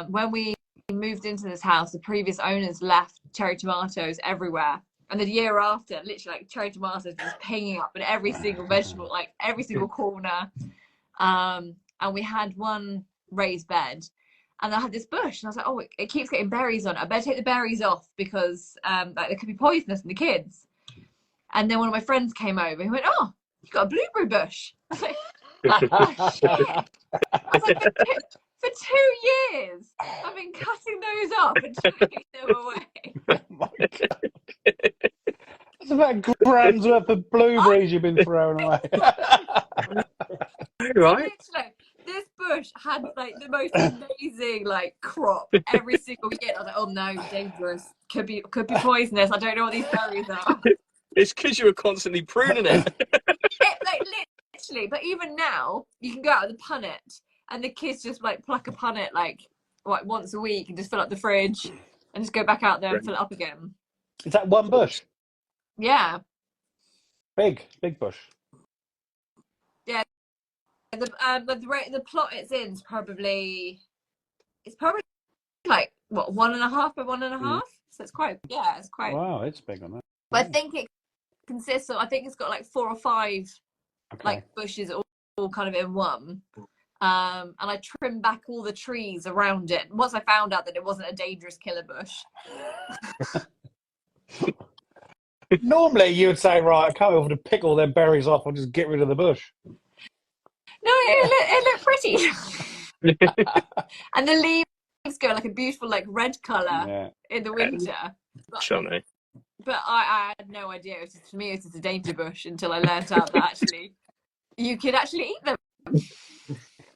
When we moved into this house, the previous owners left cherry tomatoes everywhere. And the year after, literally, like, cherry tomatoes just pinging up in every single vegetable, like every single corner. And we had one raised bed, and I had this bush, and I was like, oh, it keeps getting berries on it. I better take the berries off, because like, they could be poisonous in the kids. And then one of my friends came over, and he went, oh, you got a blueberry bush. I was like, oh, shit. I was like, for 2 years, I've been cutting those up and chucking them away.
Oh my God. That's about grand's worth of blueberries you've been throwing away.
Right.
Literally, this bush had like the most amazing like crop every single year. I was like, oh no, dangerous. Could be poisonous. I don't know what these berries are.
It's because you were constantly pruning it.
Like, literally, but even now, you can go out with a punnet, and the kids just like pluck a punnet like once a week and just fill up the fridge and just go back out there and fill it up again.
Is that one bush?
Yeah.
Big bush.
Yeah. The plot it's in is probably like what, 1.5 by 1.5. So it's quite
Wow, it's big on that.
But I think it consists of, I think it's got like 4 or 5 like bushes all kind of in one. And I trimmed back all the trees around it once I found out that it wasn't a dangerous killer bush.
Normally you would say, right, I can't be able to pick all them berries off, I'll just get rid of the bush.
No, it looked pretty. And the leaves go like a beautiful like red colour in the winter.
Charley.
But I had no idea. For me, it was a danger bush until I learned out that actually you could actually eat them.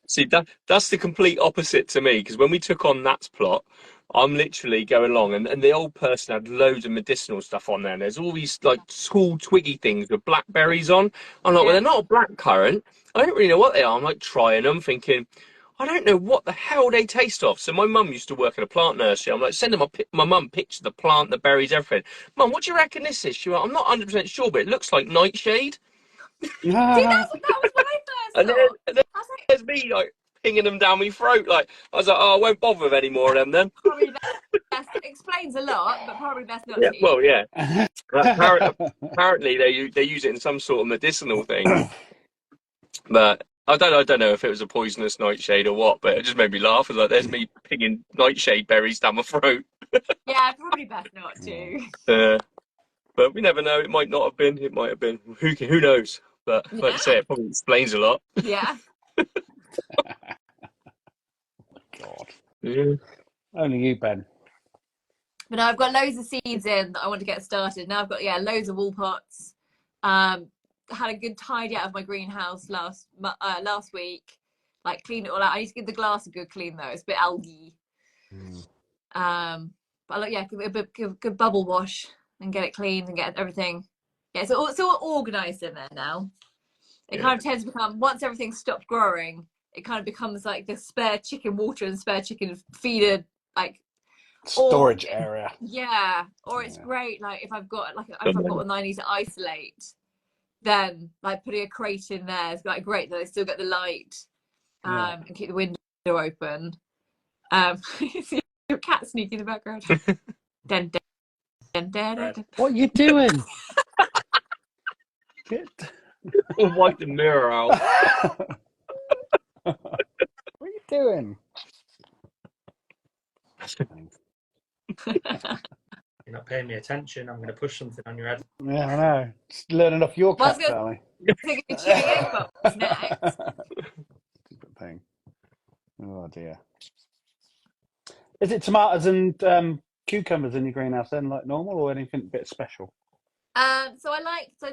See, that's the complete opposite to me, because when we took on Nat's plot, I'm literally going along, and the old person had loads of medicinal stuff on there, and there's all these like tall twiggy things with blackberries on. I'm like, well, they're not a blackcurrant. I don't really know what they are. I'm like trying them, thinking, I don't know what the hell they taste of. So my mum used to work in a plant nursery. I'm like, sending my mum pictures of the plant, the berries, everything. Mum, what do you reckon this is? She went, I'm not 100% sure, but it looks like nightshade.
See, that was my first
And
thought.
then there's me like pinging them down my throat. Like I was like, oh, I won't bother with any more of them then.
Probably best explains a lot, but probably best not
Yeah,
to eat.
well, yeah. Apparently, they use it in some sort of medicinal thing. But I don't know if it was a poisonous nightshade or what. But it just made me laugh. It was like, there's me pinging nightshade berries down my throat.
Yeah, probably best not to.
But we never know. It might not have been. It might have been. Who knows? But like you say, it probably explains a lot.
Yeah.
God.
Yeah.
Only you, Ben.
But no, I've got loads of seeds in that I want to get started. Now I've got loads of wool pots. Had a good tidy out of my greenhouse last week. Like cleaned it all out. I need to give the glass a good clean though. It's a bit algae. But like, give it a good bubble wash and get it clean and get everything. Yeah, it's all organised in there now. It kind of tends to become, once everything stopped growing, it kind of becomes like the spare chicken water and spare chicken feeder, like
storage area.
Yeah, or it's great. Like if I've got one that I need to isolate, then like putting a crate in there is like great that I still get the light, and keep the window open. Your cat sneaking in the background. Dun, dun, dun, dun, dun, dun.
What are you doing?
I'll wipe the mirror out.
What are you doing?
You're not paying me attention. I'm going to push something on your head.
Yeah, I know. Just learning off your cat, Charley.
Take a chewing Xbox next.
Stupid thing. Oh dear. Is it tomatoes and cucumbers in your greenhouse then, like normal, or anything a bit special?
So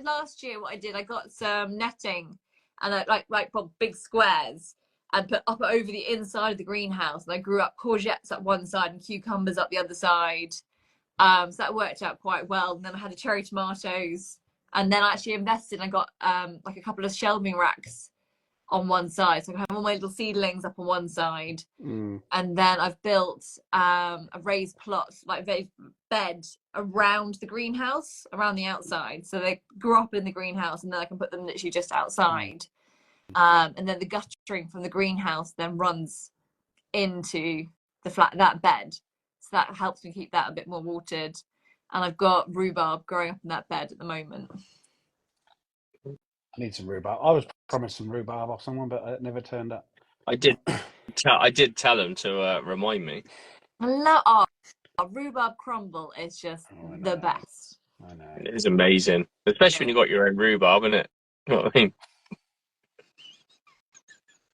last year what I did, I got some netting and I like big squares and put up over the inside of the greenhouse, and I grew up courgettes up one side and cucumbers up the other side. So that worked out quite well. And then I had the cherry tomatoes, and then I actually invested. I got like a couple of shelving racks on one side, so I have all my little seedlings up on one side, and then I've built a raised plot, like bed around the greenhouse, around the outside, so they grew up in the greenhouse, and then I can put them literally just outside. And then the guttering from the greenhouse then runs into that bed, so that helps me keep that a bit more watered. And I've got rhubarb growing up in that bed at the moment.
I need some rhubarb. I was promised some rhubarb off someone, but it never turned up.
I did tell him to remind me.
I love rhubarb crumble is just the best.
I know.
It is amazing, especially when you got your own rhubarb, isn't it? You know what I mean?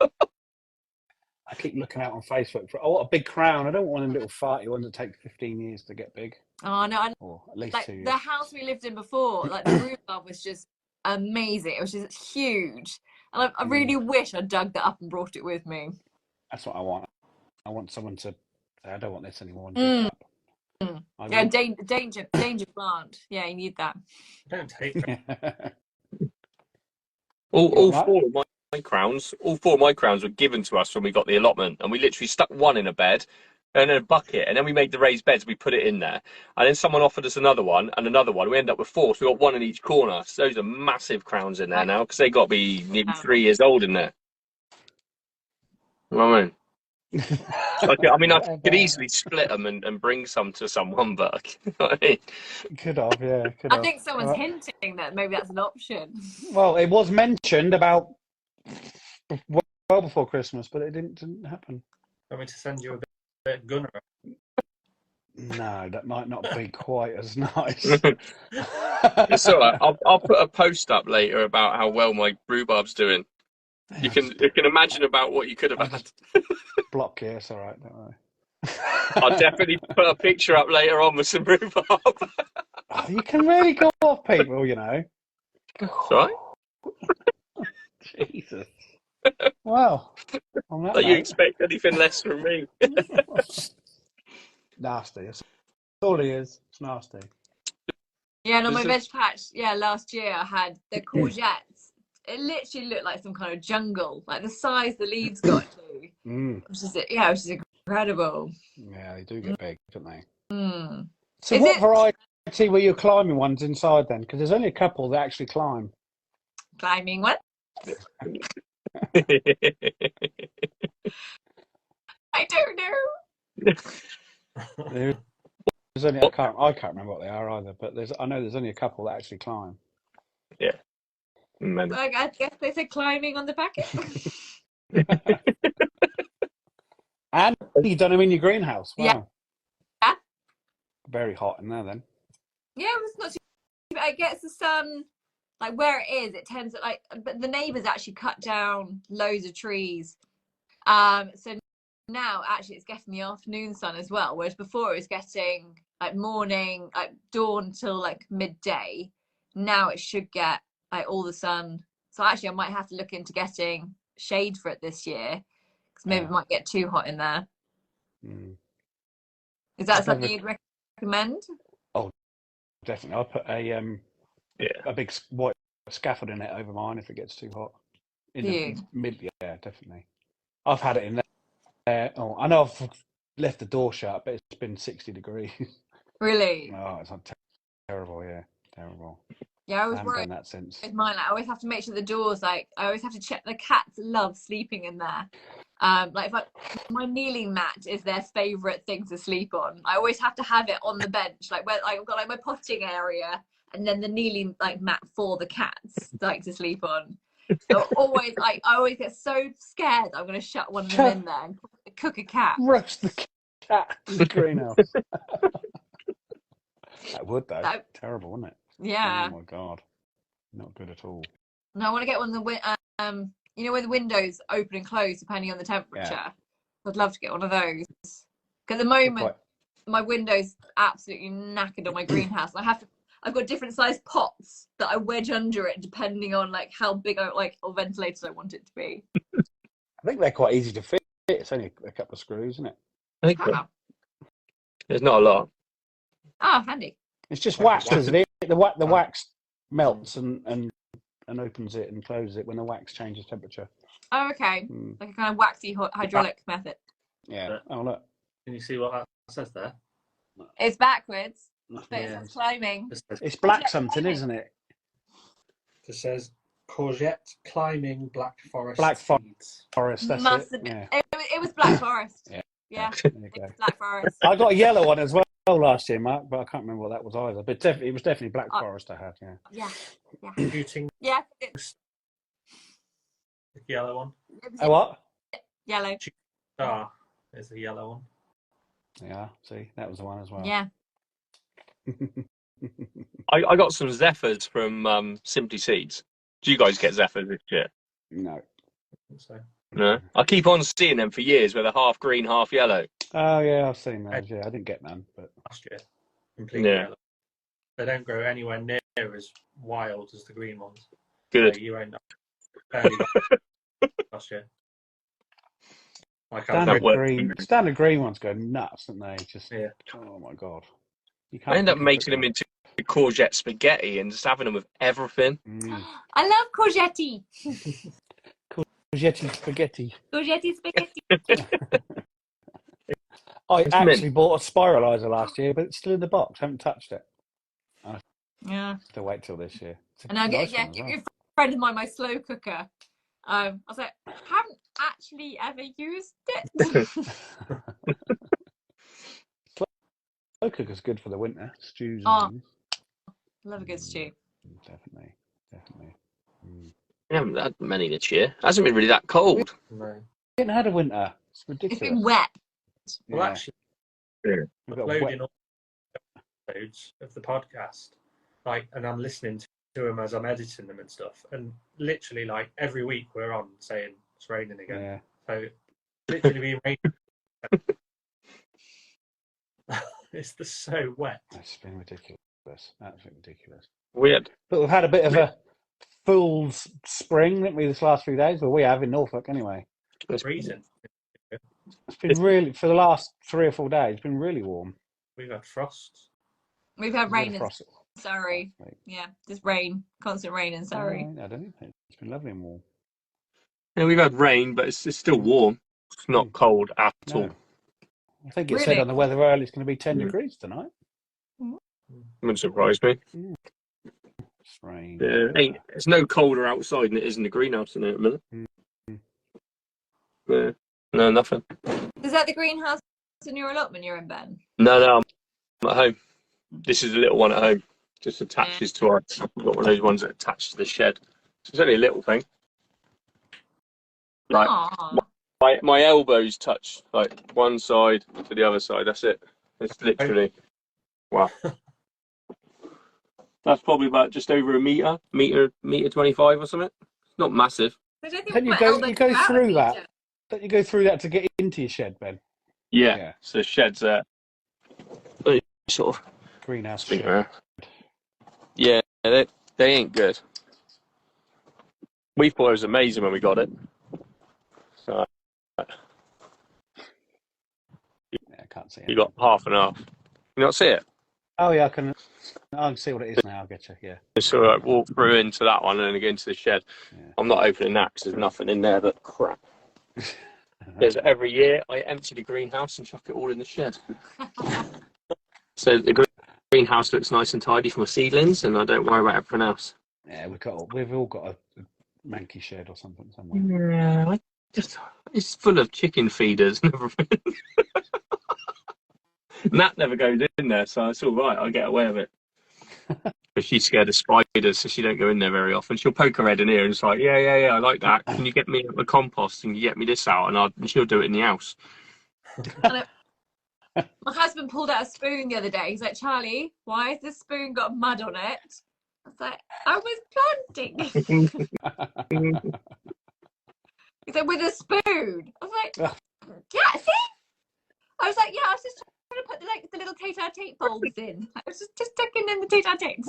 I keep looking out on Facebook for what a big crown. I don't want them little farty ones that take 15 years to get big.
Oh no,
or at least
like
2 years.
The house we lived in before, like the rhubarb was just amazing. It was just huge, and I really wish I dug that up and brought it with me.
That's what I want. I want someone to say, I don't want this anymore.
Yeah, danger plant. Yeah, you need that.
Don't take it.
All four of my crowns were given to us when we got the allotment, and we literally stuck one in a bed and a bucket, and then we made the raised beds. We put it in there, and then someone offered us another one and another one. We ended up with 4, so we got one in each corner. So those are massive crowns in there now, because they got to be nearly 3 years old in there. You know what I mean? I could easily split them and bring some to someone, but you know what I mean?
Could have, yeah.
I think someone's hinting that maybe that's an option.
Well, it was mentioned about well before Christmas, but it didn't happen.
Want me to send you a bit of gunner?
No, that might not be quite as nice.
It's all right. I'll put a post up later about how well my rhubarb's doing. You can imagine about what you could have had.
Block, yeah, it's all right, don't worry.
I'll definitely put a picture up later on with some rhubarb.
Oh, you can really go off people, you know.
Sorry?
Jesus. Wow.
Do you expect anything less from me?
Nasty. That's all he is. It's nasty.
Yeah, and on my veg patch, last year I had the courgettes. It literally looked like some kind of jungle, like the size the leaves got to. Which is incredible.
Yeah, they do get big, don't they? So
Is
what variety were your climbing ones inside then? Because there's only a couple that actually climb.
Climbing what? I don't know.
There's only I can't remember what they are either, but I know there's only a couple that actually climb.
Yeah.
I guess they said climbing on the packet.
And you've done them in your greenhouse. Wow.
Yeah.
Very hot in there then.
Yeah, it's not too bad. It gets the sun, like where it is, it tends to but the neighbours actually cut down loads of trees. So now actually it's getting the afternoon sun as well, whereas before it was getting like morning, like dawn till like midday. Now it should get like all the sun. So actually I might have to look into getting shade for it this year, because maybe it might get too hot in there. Is that something you'd recommend?
Oh, definitely. I'll put a big white scaffolding net over mine if it gets too hot. Yeah, definitely. I've had it in there. Oh, I know I've left the door shut, but it's been 60 degrees.
Really?
Oh, it's terrible. Yeah, terrible.
Yeah, I was
haven't done that since.
With mine, I always have to make sure the doors, I always have to check. The cats love sleeping in there. My kneeling mat is their favourite thing to sleep on. I always have to have it on the bench, like where I've got like my potting area, and then the kneeling mat for the cats to sleep on. So I always get so scared I'm going to shut one of them in there and cook a cat.
Roast the cat in the greenhouse. That would though. Terrible, wouldn't it?
Yeah.
Oh my god, not good at all.
No, I want to get one of the you know where the windows open and close depending on the temperature. Yeah. I'd love to get one of those. Because at the moment my window's absolutely knackered on my greenhouse. I've got different sized pots that I wedge under it depending on like how big or ventilated I want it to be.
I think they're quite easy to fit. It's only a couple of screws, isn't it?
I think there's not a lot.
Oh, handy.
It's just wax, isn't it? The wax melts and opens it and closes it when the wax changes temperature.
Oh, okay. Like a kind of waxy hydraulic method.
Yeah. Oh, look.
Can you see what that says there?
It's backwards, but it's climbing.
It's black something, isn't it?
It says courgette climbing black forest.
Black forest. That's it. Yeah.
It was black forest. Yeah. There you go. Black forest.
I got a yellow one as well last year, Mark, but I can't remember what that was either. But it was definitely black forest I had.
Yeah.
Shooting.
Yeah.
The yellow one.
Oh, what?
Yellow.
Star is the yellow one.
Yeah. See, that was the one as well.
Yeah.
I got some zephyrs from Simply Seeds. Do you guys get zephyrs this year?
No.
I think so.
No. I keep on seeing them for years where they're half green, half yellow.
Oh yeah, I've seen those. Yeah, I didn't get none, but
last year, completely yellow. They don't grow anywhere near as wild as the green ones.
Good.
So you won't know. Last year.
Standard green ones go nuts, don't they? Just oh my god.
I end up making them into courgette spaghetti and just having them with everything.
I love courgette.
Courgette spaghetti.
Courgette spaghetti.
I actually bought a spiralizer last year, but it's still in the box. I haven't touched it.
Yeah.
To wait till this year.
And I'll get a friend of mine, my slow cooker. I was like, I haven't actually ever used it.
Slow cooker's good for the winter. Stews.
Love a good stew.
Definitely.
We haven't had many this year. It hasn't been really that cold.
No.
We haven't had a winter. It's ridiculous.
It's been wet.
Well, actually, uploading all episodes of the podcast, and I'm listening to them as I'm editing them and stuff, and literally, every week we're on saying it's raining again.
Yeah.
So, literally being raining. It's so wet.
It's been ridiculous. Absolutely ridiculous.
Weird.
But we've had a bit of a fool's spring, haven't we, this last few days? Well, we have in Norfolk anyway.
It's freezing.
It's been really, for the last 3 or 4 days, it's been really warm.
We've had frosts.
We've had rain in Surrey. Yeah, just rain. Constant rain in Surrey.
I don't know. It's been lovely and warm.
Yeah, we've had rain, but it's still warm. It's not cold at all.
I think it said on the weather early it's going to be 10 degrees tonight.
Wouldn't surprise me.
Strange.
It's no colder outside than it is in the greenhouse in a minute. Yeah. No, nothing.
Is that the greenhouse in your allotment you're in, Ben?
No, I'm at home. This is a little one at home. Just attaches to our. We've got one of those ones that attach to the shed. So it's only a little thing. Like my elbows touch like one side to the other side. That's it. It's literally wow. That's probably about just over a meter 25 or something. It's not massive.
Can you go through that? Don't you go through that to get into your shed, Ben?
Yeah. So sheds sort of
greenhouse shed.
Yeah, they ain't good. We thought it was amazing when we got it. So
I can't see it.
You got half and half. You not see it?
Oh yeah, I can see what it is now. I get you. Yeah.
So I walk through into that one and then get into the shed. Yeah. I'm not opening that because there's nothing in there but crap. There's every year I empty the greenhouse and chuck it all in the shed. So the greenhouse looks nice and tidy for my seedlings, and I don't worry about everything else.
Yeah, we've all got a manky shed or something somewhere.
Yeah, it's full of chicken feeders and everything. Nat never goes in there, so it's all right. I get away with it. But she's scared of spiders, so she don't go in there very often. She'll poke her head in here and it's like, yeah, I like that. Can you get me the compost and you get me this out? And she'll do it in the house.
My husband pulled out a spoon the other day. He's like, Charlie, why has this spoon got mud on it? I was like, I was planting. He said, with a spoon. I was like, yeah, see? I was like, yeah, I was just trying to put the little tate bulbs in. I was just tucking in the tate-tates.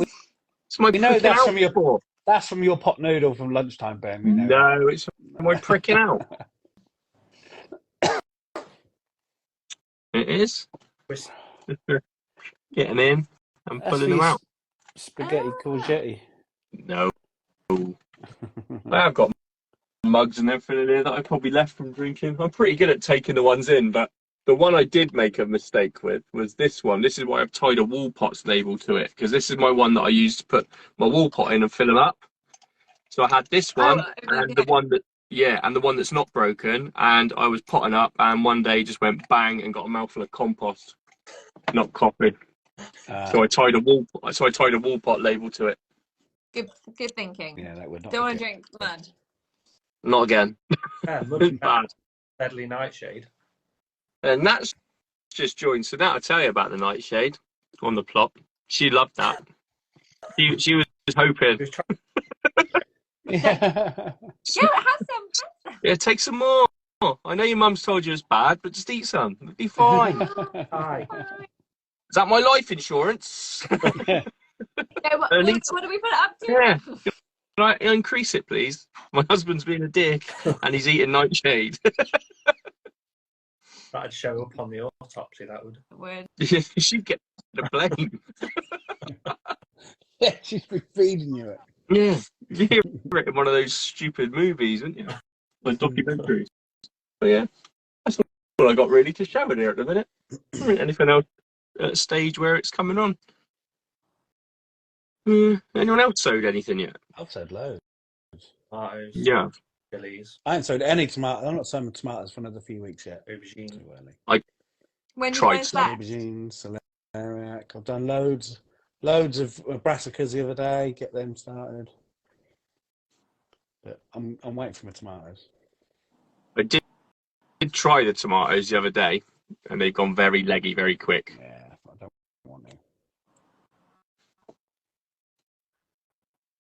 That's from your pot noodle from lunchtime, Ben. You know.
No, it's my pricking out. It is. Getting in and pulling them out.
Spaghetti courgette.
No. I've got mugs and everything in here that I probably left from drinking. I'm pretty good at taking the ones in, but the one I did make a mistake with was this one. This is why I've tied a wall pots label to it, because this is my one that I use to put my wall pot in and fill them up. So I had this one and the one that and the one that's not broken, and I was potting up and one day just went bang and got a mouthful of compost, not coffee. So I tied a wall pot label to it.
Good thinking.
Yeah, that would not.
Don't want to drink mud.
Not again.
Yeah, bad. Deadly nightshade.
And that's just joined. So now I'll tell you about the nightshade on the plot. She loved that. She was hoping.
Yeah, have some.
Yeah, take some more. I know your mum's told you it's bad, but just eat some. It'll be fine.
Hi.
Is that my life insurance?
Yeah, what do we put it up to?
Yeah. Can I increase it, please? My husband's being a dick and he's eating nightshade.
That'd show up on the autopsy, that would.
She'd get the blame.
Yeah, she's been feeding you it.
Yeah. You hear it in one of those stupid movies, wouldn't you? Like documentaries. But yeah, that's all I got really to show in here at the minute. Anything else at a stage where it's coming on? Anyone else sowed anything yet?
I've sowed loads.
Tomatoes.
Yeah.
Chilies.
I haven't sowed any tomatoes. I'm not sowing tomatoes for another few weeks yet.
Aubergine.
Too early.
I tried
some
aubergines, celeriac. I've done loads of brassicas the other day. Get them started. But I'm waiting for my tomatoes.
I did try the tomatoes the other day, and they've gone very leggy very quick.
Yeah, I don't want to.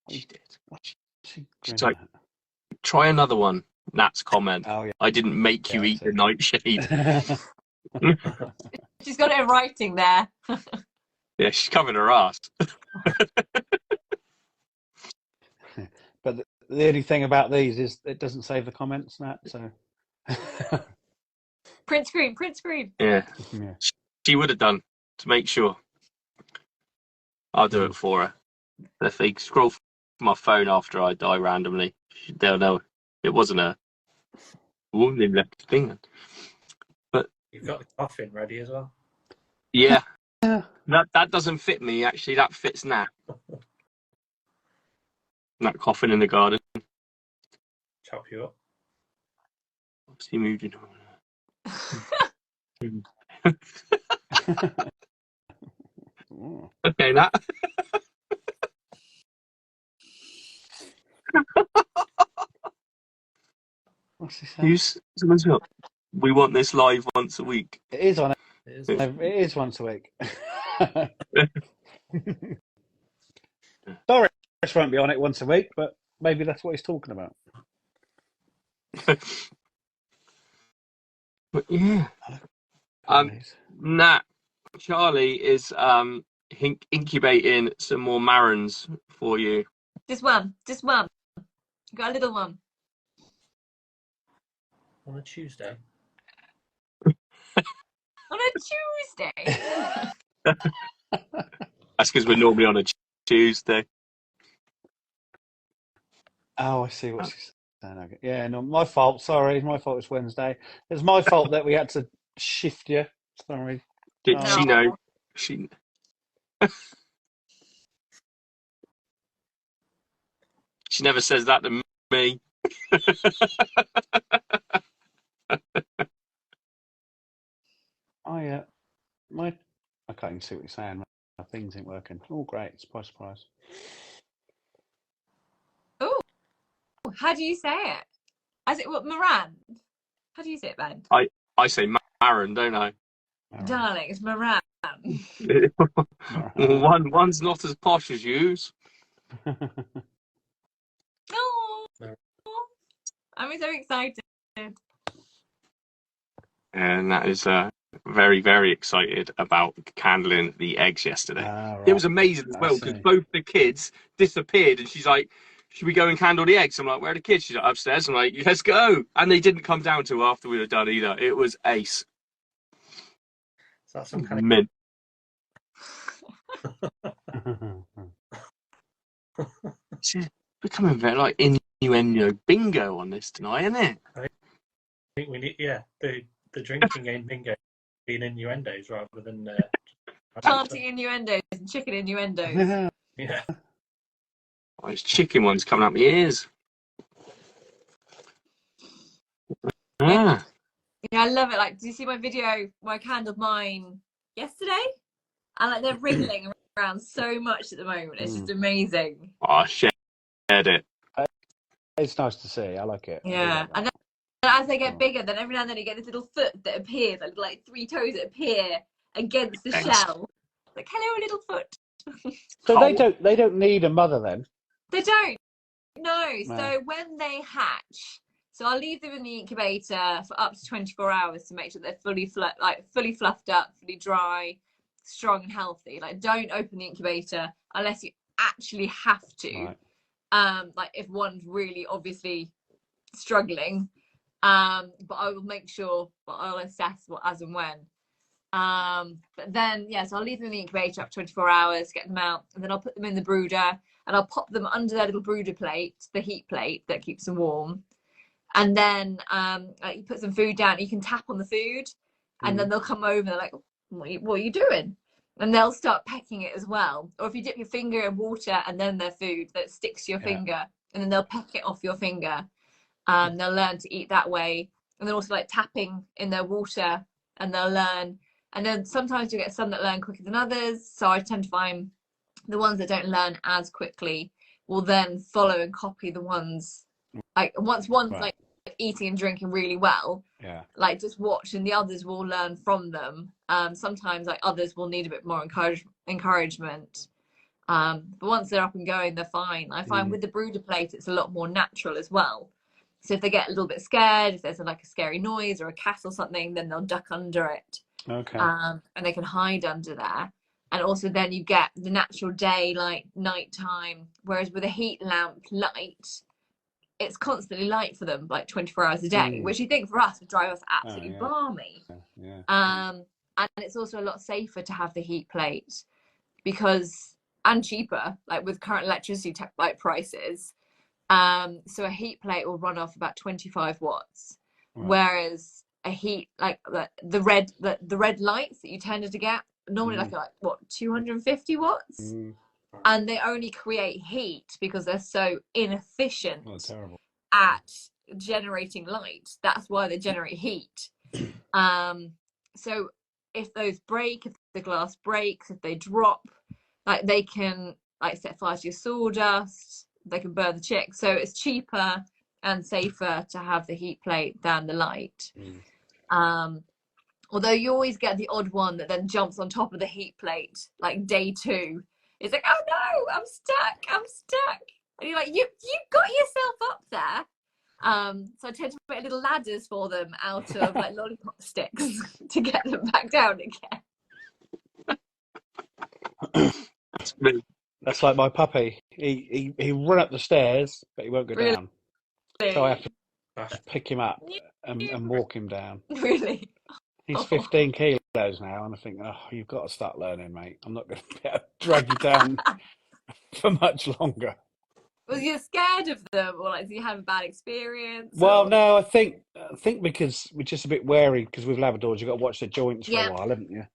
She did. She's like, try another one. Nat's comment.
Oh, yeah.
I didn't make you eat the nightshade.
She's got it in writing there.
Yeah, she's covering her ass.
But the only thing about these is it doesn't save the comments, Nat. So
print screen.
Yeah. She would have done to make sure. I'll do it for her. If they scroll from my phone after I die randomly, they'll know it wasn't her. They left thing. But
you've got the coffin ready as well.
Yeah. That doesn't fit me actually. That fits Nat. That coffin in the garden.
Chop you up.
He moved in. Okay, that.
What's he saying?
Someone's got. We want this live once a week.
It is on. It is once a week. Doris won't be on it once a week, but maybe that's what he's talking about.
But yeah. Nat, Charley is incubating some more marrons for you.
Just one. Got a little one.
On a Tuesday.
On a Tuesday.
That's because we're normally on a Tuesday.
Oh, I see what she's saying. Okay. Yeah, no, my fault. Sorry, my fault. It's Wednesday. It's my fault that we had to shift you. Sorry.
Did she know? She never says that to me.
I can't even see what you're saying. My things ain't working. Oh, great! Surprise.
Oh, how do you say it? Is it what Moran? How do you say it, Ben?
I say Maran, don't I?
Darling, it's Moran.
One's not as posh as you's.
Oh, I'm so excited.
And that is very, very excited about handling the eggs yesterday.
Right.
It was amazing as well because both the kids disappeared and she's like, should we go and handle the eggs? I'm like, where are the kids? She's like, upstairs. I'm like, let's go. And they didn't come down till after we were done either. It was ace.
Is that some kind
mint? She's becoming very like innuendo bingo on this tonight, isn't it?
I think we need, the drinking game bingo being innuendos rather than
planting innuendos and chicken innuendos.
Yeah.
Oh, it's chicken ones coming out my ears.
Yeah, I love it. Like, do you see my video where I candled mine yesterday? And like they're wriggling around so much at the moment. It's just amazing.
Oh, I shared it.
It's nice to see. I like it.
Yeah, and then as they get bigger, then every now and then you get this little foot that appears, like 3 toes that appear against the shell. Like, hello, little foot.
So they don't need a mother then?
They don't. No. So when they hatch, so I'll leave them in the incubator for up to 24 hours to make sure they're fully fluffed up, fully dry, strong and healthy. Like, don't open the incubator unless you actually have to. Right. Like if one's really obviously struggling. But I will make sure, I'll assess what as and when. But then so I'll leave them in the incubator up 24 hours, get them out, and then I'll put them in the brooder and I'll pop them under their little brooder plate, the heat plate that keeps them warm. And then you put some food down, you can tap on the food, and then they'll come over and they're like, what are you doing? And they'll start pecking it as well. Or if you dip your finger in water and then their food, that sticks to your finger, and then they'll peck it off your finger. They'll learn to eat that way. And then also like tapping in their water, and they'll learn. And then sometimes you get some that learn quicker than others. So I tend to find the ones that don't learn as quickly will then follow and copy the ones, like once one's like eating and drinking really well, like just watch, and the others will learn from them. Sometimes like others will need a bit more encouragement. But once they're up and going, they're fine. I find with the brooder plate, it's a lot more natural as well. So if they get a little bit scared, if there's like a scary noise or a cat or something, then they'll duck under it. Okay. And they can hide under there. And also then you get the natural day, like nighttime. Whereas with a heat lamp light, it's constantly light for them, like 24 hours a day, which you think for us would drive us absolutely balmy. And it's also a lot safer to have the heat plate and cheaper, like with current electricity prices. So a heat plate will run off about 25 watts, whereas a heat like the red lights that you tended to get normally like 250 watts. and they only create heat because they're so inefficient at generating light. That's why they generate heat. So if those break, if the glass breaks, if they drop, like they can like set fire to your sawdust, they can burn the chick. So it's cheaper and safer to have the heat plate than the light. Although you always get the odd one that then jumps on top of the heat plate, like day 2. It's like, oh no, I'm stuck. And you're like, you got yourself up there. So I tend to put little ladders for them out of like lollipop sticks to get them back down again.
That's like my puppy. He run up the stairs, but he won't go down. So I have to pick him up and walk him down.
Really?
He's 15 kilos now, and I think, oh, you've got to start learning, mate. I'm not going to be able to drag you down for much longer.
Was you scared of them, or like, did you have a bad experience?
Well, no, I think because we're just a bit wary, because with Labradors, you've got to watch their joints for a while, haven't you?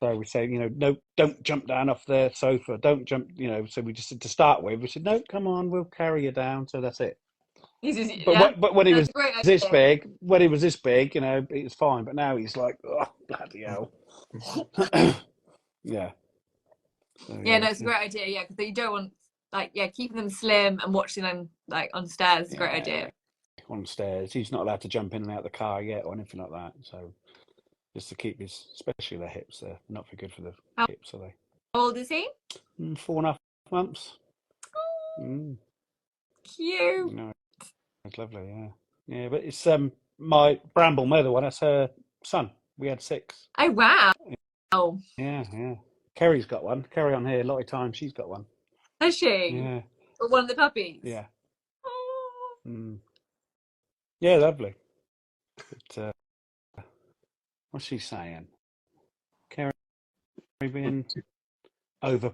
So we say, no, don't jump down off the sofa. Don't jump, So we just, to start with, we said, no, come on, we'll carry you down. So that's it. But when he was this big, it was fine. But now he's like, oh, bloody hell. Yeah. So,
no, it's a great idea. Yeah, because you don't want, keeping them slim and watching them like on stairs is a great idea.
On stairs, he's not allowed to jump in and out of the car yet or anything like that. So just to keep especially the hips, they're not very good for the hips, are they?
How old is he?
4.5 months.
Oh, cute.
It's lovely, yeah. But it's my Bramble Mother one. That's her son. We had 6.
Oh wow! Oh
yeah. Kerry's got one. Kerry on here a lot of times. She's got one.
Has she?
Yeah.
Or one of the puppies.
Yeah.
Oh.
Yeah, lovely. But what's she saying? Kerry being over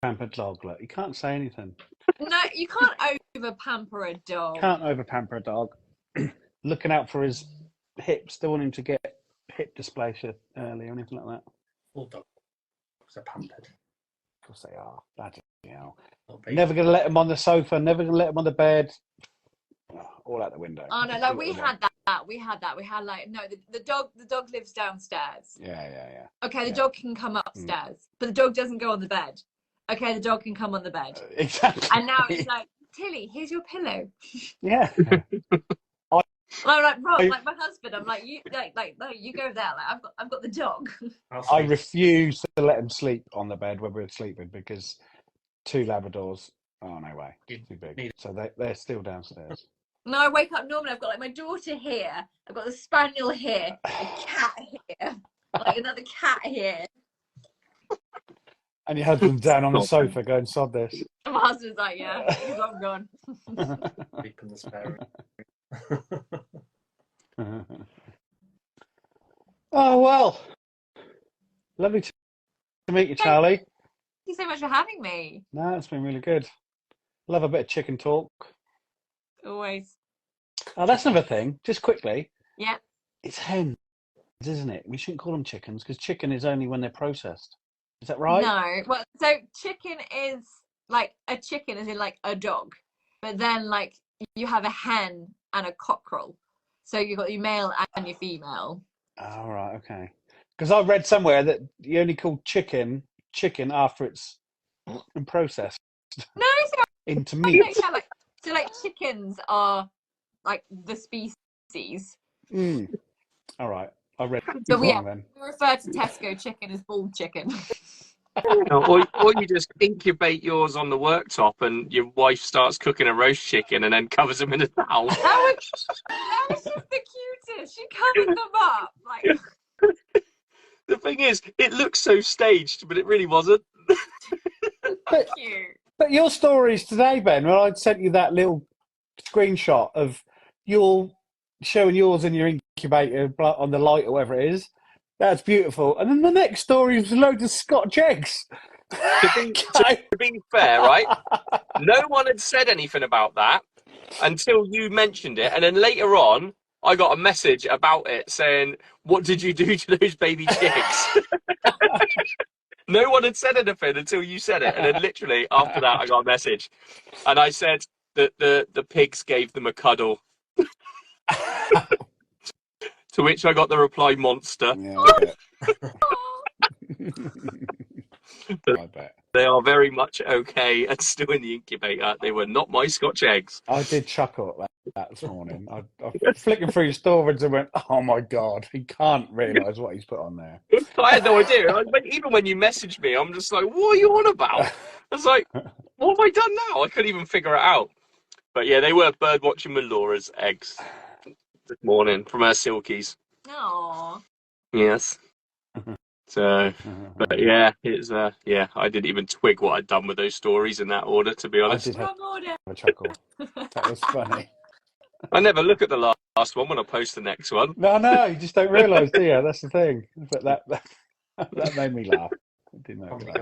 pampered dog. Look, you can't say anything.
No, you can't over pamper a dog.
Can't over pamper a dog. Looking out for his hips. Don't want him to get hip dysplasia early or anything like that.
All dogs are pampered.
Of course they are. Bloody hell. Never going to let him on the sofa. Never going to let him on the bed. All out the window.
Oh no, like we had that. We had like the dog lives downstairs.
Yeah.
Okay, the dog can come upstairs, but the dog doesn't go on the bed. Okay, the dog can come on the bed.
Exactly.
And now it's like, Tilly, here's your pillow.
Yeah.
I'm like, Rob, like my husband, I'm like, you no, you go there. Like I've got the dog.
I refuse to let him sleep on the bed when we're sleeping because 2 Labradors. Oh no way, too big. So they're still downstairs.
No, I wake up normally. I've got like my daughter here. I've got the spaniel here, a cat here, like another cat here.
And your husband's down on the sofa going, sod this.
And my husband's like, yeah, I'm gone.
Sleep in the spare room.
Oh, well. Lovely to meet you, Charley.
Thank you so much for having me.
No, it's been really good. Love a bit of chicken talk.
Always.
Oh, that's another thing. Just quickly.
Yeah.
It's hens, isn't it? We shouldn't call them chickens because chicken is only when they're processed. Is that right?
No. Well, so chicken is like a chicken as in like a dog. But then like you have a hen and a cockerel. So you've got your male and your female.
Oh, right, okay. Because I read somewhere that you only call chicken after it's been processed.
No, so
into meat.
So like chickens are like the species.
All right. I read
so
wrong then.
We refer to Tesco chicken as bald chicken.
or you just incubate yours on the worktop and your wife starts cooking a roast chicken and then covers them in a towel.
That was just the cutest. She covered them up. Like
the thing is, it looks so staged, but it really wasn't.
Cute.
But your stories today, Ben, when I sent you that little screenshot of showing yours in your incubator on the light or whatever it is, that's beautiful. And then the next story was loads of Scotch eggs.
To be fair, right? No one had said anything about that until you mentioned it. And then later on, I got a message about it saying, what did you do to those baby chicks? No one had said anything until you said it. And then literally after that, I got a message. And I said that the pigs gave them a cuddle. To which I got the reply, monster.
Yeah, I bet. I bet.
They are very much okay and still in the incubator. They were not my Scotch eggs.
I did chuckle at that this morning. I flicking through your storage and went, oh my God, he can't realise what he's put on there.
I had no idea. Even when you messaged me, I'm just like, what are you on about? I was like, what have I done now? I couldn't even figure it out. But yeah, they were bird watching with Laura's eggs this morning from her silkies.
Aww.
Yes. So, but yeah, it's yeah. I didn't even twig what I'd done with those stories in that order, to be honest.
I did have a chuckle. That was funny.
I never look at the last one when I post the next one.
No, you just don't realise, do you? That's the thing. But that made me laugh. It did make me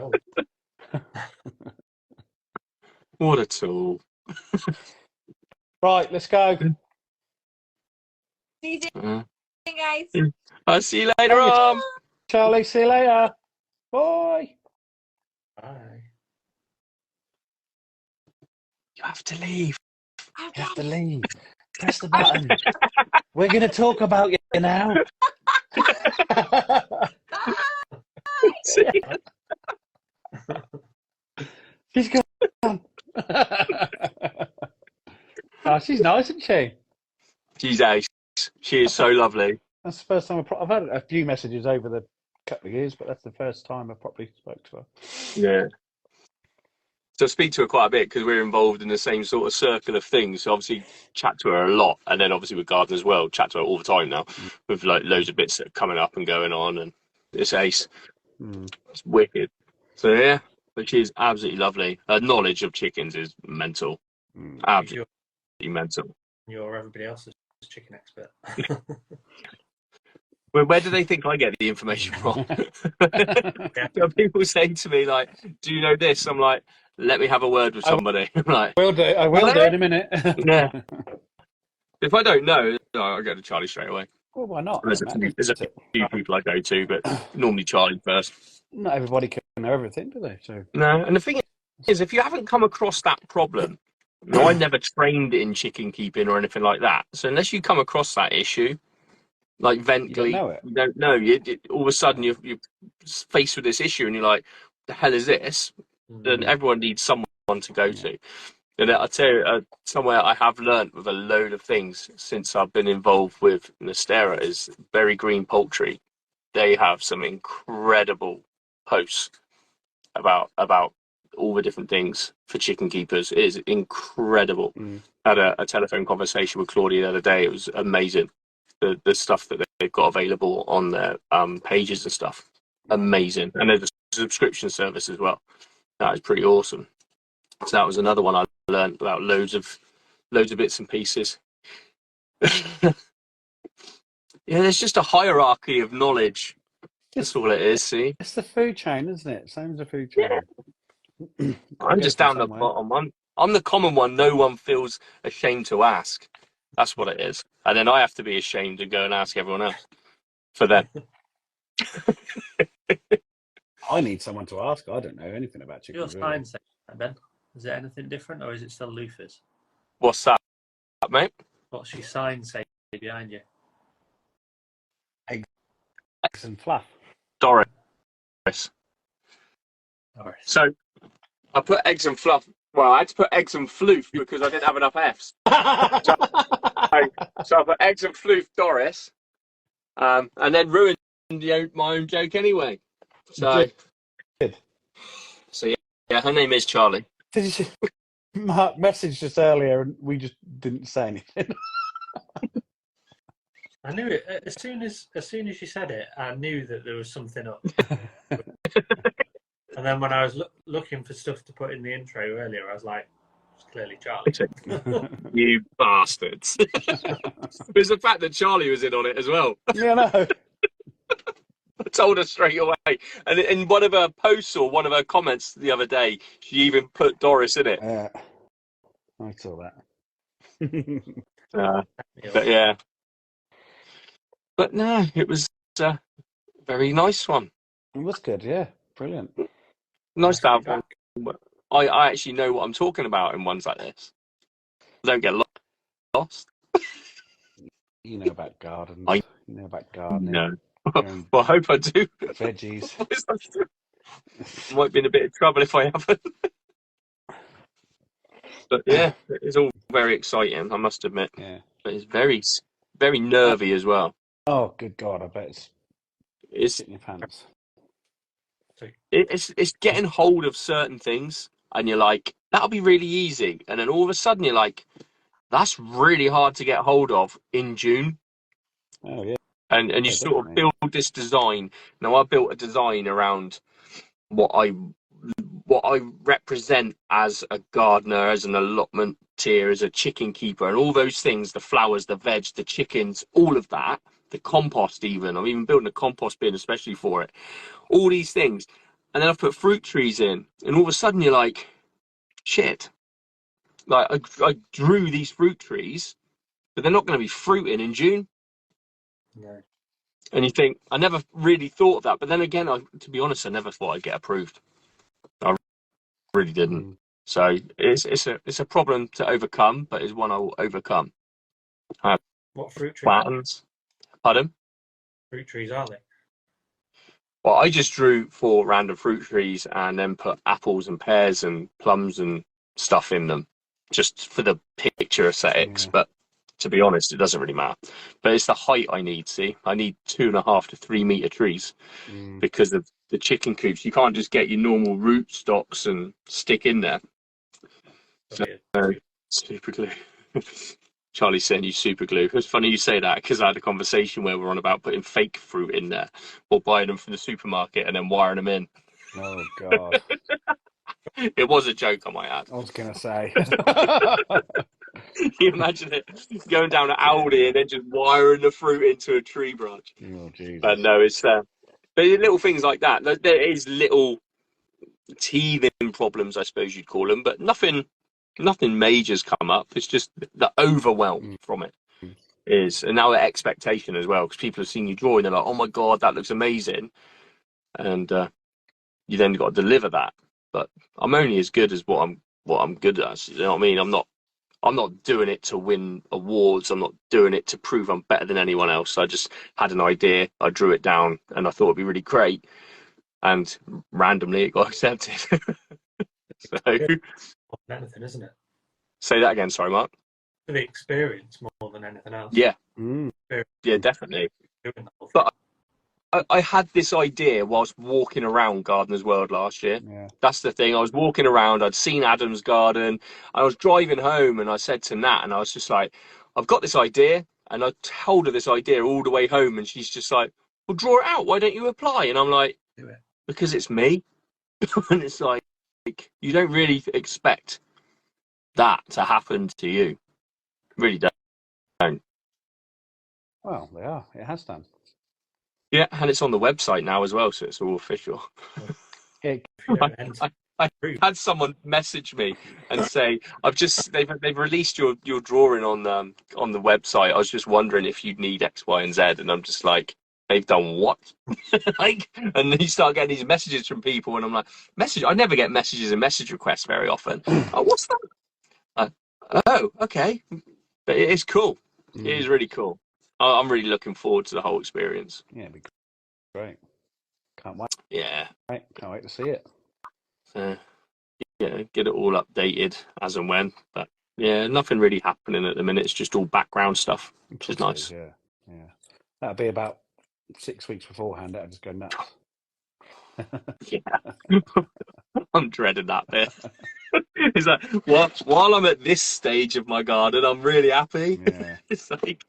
laugh.
What a tool.
Right, let's go.
See you guys.
I'll see you later on.
Charlie, see you later. Bye.
Bye.
You have to leave.
You have to leave. Press the button. We're going to talk about you now. She's gone. Oh, she's nice, isn't she?
She's ace. She is so lovely.
That's the first time I've had a few messages over the couple of years, but that's the first time I properly spoke to her.
Yeah. So I speak to her quite a bit because we're involved in the same sort of circle of things. So obviously chat to her a lot. And then obviously with Garden as well, chat to her all the time now with like loads of bits that are coming up and going on. And it's ace. It's wicked. So yeah, but she's absolutely lovely. Her knowledge of chickens is mental. Absolutely mental.
You're everybody else's chicken expert.
Well, where do they think I get the information from? People saying to me like, "Do you know this?" I'm like, "Let me have a word with somebody." I'm like,
I will do in a minute.
Yeah. If I don't know, I'll go to Charlie straight away.
Well, why not?
There's a few people I go to, but normally Charlie first.
Not everybody can know everything, do they? So
no, and the thing is, if you haven't come across that problem, I never trained in chicken keeping or anything like that. So unless you come across that issue, like vent glee, you don't know. All of a sudden you're faced with this issue, and you're like, "The hell is this?" Then everyone needs someone to go to. And I'll tell you, somewhere I have learnt with a load of things since I've been involved with Nestera is Berry Green Poultry. They have some incredible posts about all the different things for chicken keepers. It is incredible. I had a telephone conversation with Claudia the other day. It was amazing. The stuff that they've got available on their pages and stuff. Amazing. And there's a subscription service as well. That is pretty awesome. So that was another one I learned about loads of bits and pieces. Yeah, there's just a hierarchy of knowledge. That's all it is, see?
It's the food chain, isn't it? Same as the food chain.
Yeah. I'm just down the bottom. I'm the common one no one feels ashamed to ask. That's what it is. And then I have to be ashamed to go and ask everyone else for them.
I need someone to ask. I don't know anything about chickens.
Your sign say, Ben? Is it anything different, or is it still loofers?
What's that, mate?
What's your sign say behind you?
Eggs and fluff.
Doris.
Doris.
So I put eggs and fluff. Well, I had to put eggs and floof because I didn't have enough F's. So I put eggs and floof Doris, and then ruined my own joke anyway. So yeah, her name is Charlie.
Did you see Mark messaged us earlier and we just didn't say anything?
I knew it as soon as you said it. I knew that there was something up. And then when I was looking for stuff to put in the intro earlier, I was like, it's clearly Charlie.
You bastards. It was the fact that Charlie was in on it as well.
Yeah, no.
I told her straight away. And in one of her posts or one of her comments the other day, she even put Doris in it.
Yeah. I saw that.
But yeah. But no, it was a very nice one.
It was good, yeah. Brilliant.
Nice to have one. I actually know what I'm talking about in ones like this. I don't get lost.
You know about gardens. You know about gardening.
No. Well, I hope I do.
Veggies.
Might be in a bit of trouble if I haven't. But yeah, it's all very exciting, I must admit.
Yeah.
But it's very, very nervy as well.
Oh, good God, I bet it's in your pants.
It's getting hold of certain things, and you're like, that'll be really easy. And then all of a sudden you're like, that's really hard to get hold of in June.
Oh, yeah.
And you sort of build this design. Now, I built a design around what I represent as a gardener, as an allotment tier, as a chicken keeper, and all those things, the flowers, the veg, the chickens, all of that, the compost even. I'm even building a compost bin especially for it. All these things. And then I've put fruit trees in, and all of a sudden you're like, shit. Like, I drew these fruit trees, but they're not going to be fruiting in June.
No.
And you think, I never really thought of that. But then again, to be honest, I never thought I'd get approved. I really didn't. So it's a problem to overcome, but it's one I will overcome.
What fruit trees?
Plans. Pardon?
Fruit trees are they?
Well, I just drew 4 random fruit trees and then put apples and pears and plums and stuff in them, just for the picture aesthetics.
Yeah.
But to be honest, it doesn't really matter. But it's the height I need. See, I need 2.5 to 3 meter trees because of the chicken coops. You can't just get your normal root stocks and stick in there. So, super glue. Charlie's saying you super glue. It's funny you say that because I had a conversation where we're on about putting fake fruit in there or buying them from the supermarket and then wiring them in.
Oh, God.
It was a joke, I might add.
I was going to say.
You imagine it going down to Aldi and then just wiring the fruit into a tree branch.
Oh, Jesus.
But no, it's but little things like that. There is little teething problems, I suppose you'd call them, but nothing major's come up. It's just the overwhelm from it is, and now the expectation as well, because people have seen you draw and they're like, oh my God, that looks amazing. And you then got to deliver that. But I'm only as good as what I'm good at. You know what I mean? I'm not doing it to win awards. I'm not doing it to prove I'm better than anyone else. I just had an idea, I drew it down, and I thought it'd be really great. And randomly it got accepted. So
anything, isn't it?
Say that again, sorry, Mark.
For the experience more than anything else.
Yeah. Yeah, definitely. But I had this idea whilst walking around Gardener's World last year.
Yeah.
That's the thing. I was walking around, I'd seen Adam's garden. I was driving home and I said to Nat, and I was just like, I've got this idea. And I told her this idea all the way home, and she's just like, well, draw it out. Why don't you apply? And I'm like,
do it.
Because it's me. And it's like, you don't really expect that to happen to you. Really don't.
Well, they are. It has done.
Yeah, and it's on the website now as well, so it's all official.
Yeah.
I had someone message me and say, they've released your drawing on the website. I was just wondering if you'd need X, Y, and Z, and I'm just like, they've done what? Like, and then you start getting these messages from people, and I'm like, I never get messages and message requests very often. Oh, what's that? Oh, okay. But it is cool. It is really cool. I'm really looking forward to the whole experience.
Yeah, it'd be great. Can't wait.
Yeah.
Can't wait to see it.
Yeah, get it all updated as and when. But yeah, nothing really happening at the minute. It's just all background stuff, which is nice.
Yeah. That'll be about 6 weeks beforehand. That'll just go nuts.
Yeah. I'm dreading that bit. It's like, while I'm at this stage of my garden, I'm really happy.
Yeah.
It's like,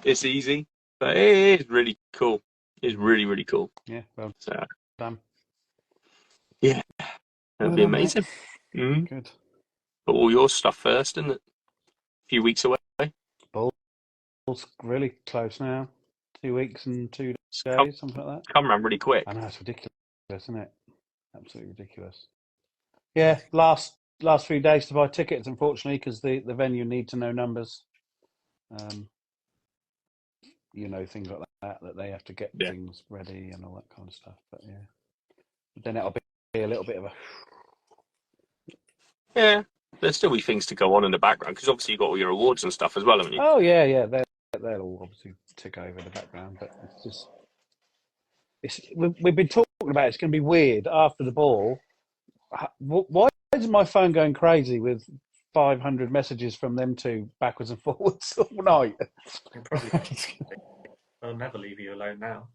it's easy, but it is really cool. It's really, really cool.
Yeah, well done.
Yeah, that'd be amazing.
Good.
But all your stuff first, isn't it? A few weeks away.
Ball's really close now. 2 weeks and 2 days, something like that.
Come around really quick.
I know, it's ridiculous, isn't it? Absolutely ridiculous. Yeah, last few days to buy tickets, unfortunately, because the venue need to know numbers. Things like that they have to get things ready and all that kind of stuff. But yeah, then it'll be a little bit of a.
Yeah, there's still be things to go on in the background because obviously you've got all your awards and stuff as well, haven't you?
Oh yeah, they'll all obviously tick over in the background, but it's just. We've been talking about it's going to be weird after the ball. Why is my phone going crazy with 500 messages from them two backwards and forwards all night?
They'll never leave you alone now.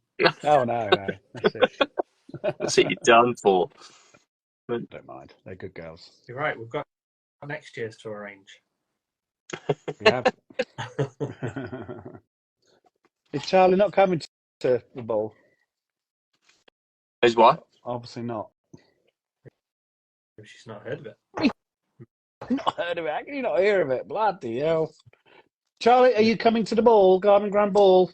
Oh no, that's it.
That's it. You're done for.
Don't mind. They're good girls.
You're right. We've got next year's to arrange.
We have. Is Charley not coming to the ball?
Is what?
Obviously not.
She's not heard of it.
Not heard of it. How can you not hear of it? Bloody hell. Charley, are you coming to the ball? Garden Grand Ball?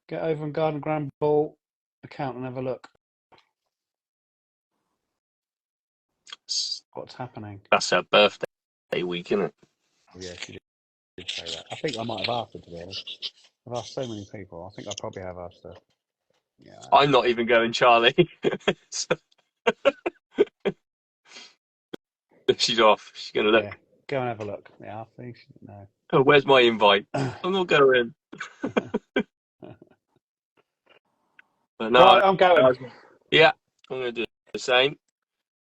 Get over on Garden Grand Ball account and have a look. What's happening?
That's her birthday week, isn't it?
Yeah, she did say that. I think I might have asked her, to be honest. I've asked so many people. I think I probably have asked her. Yeah.
I'm not even going, Charley. She's off. She's going to look.
Yeah. Go and have a look. Yeah, I think she didn't know.
Oh, where's my invite? I'm not going. But no,
right, I'm going.
Yeah, I'm going to do the same.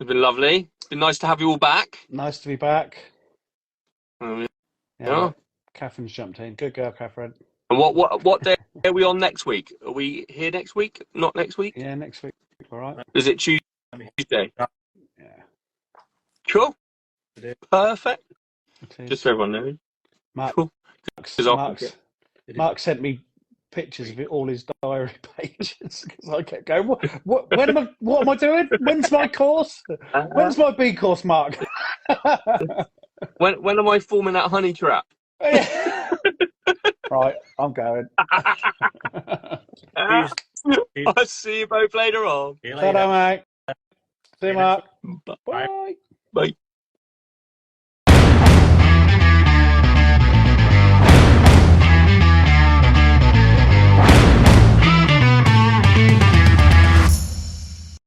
It's been lovely. It's been nice to have you all back.
Nice to be back.
Yeah.
Catherine's jumped in. Good girl, Catherine.
And what day are we on next week? Are we here next week? Not next week?
Yeah, next week. All right.
Is it Tuesday?
Yeah.
Cool. Perfect. Just so everyone knows.
Mark,
cool.
Mark sent me pictures of all his diary pages because I kept going. What am I doing? When's my course? When's my B course, Mark?
when am I forming that honey trap?
Right, I'm going.
I'll see you both later on.
Ta-da, mate. See you, Mark.
Bye.
Bye.
Bye.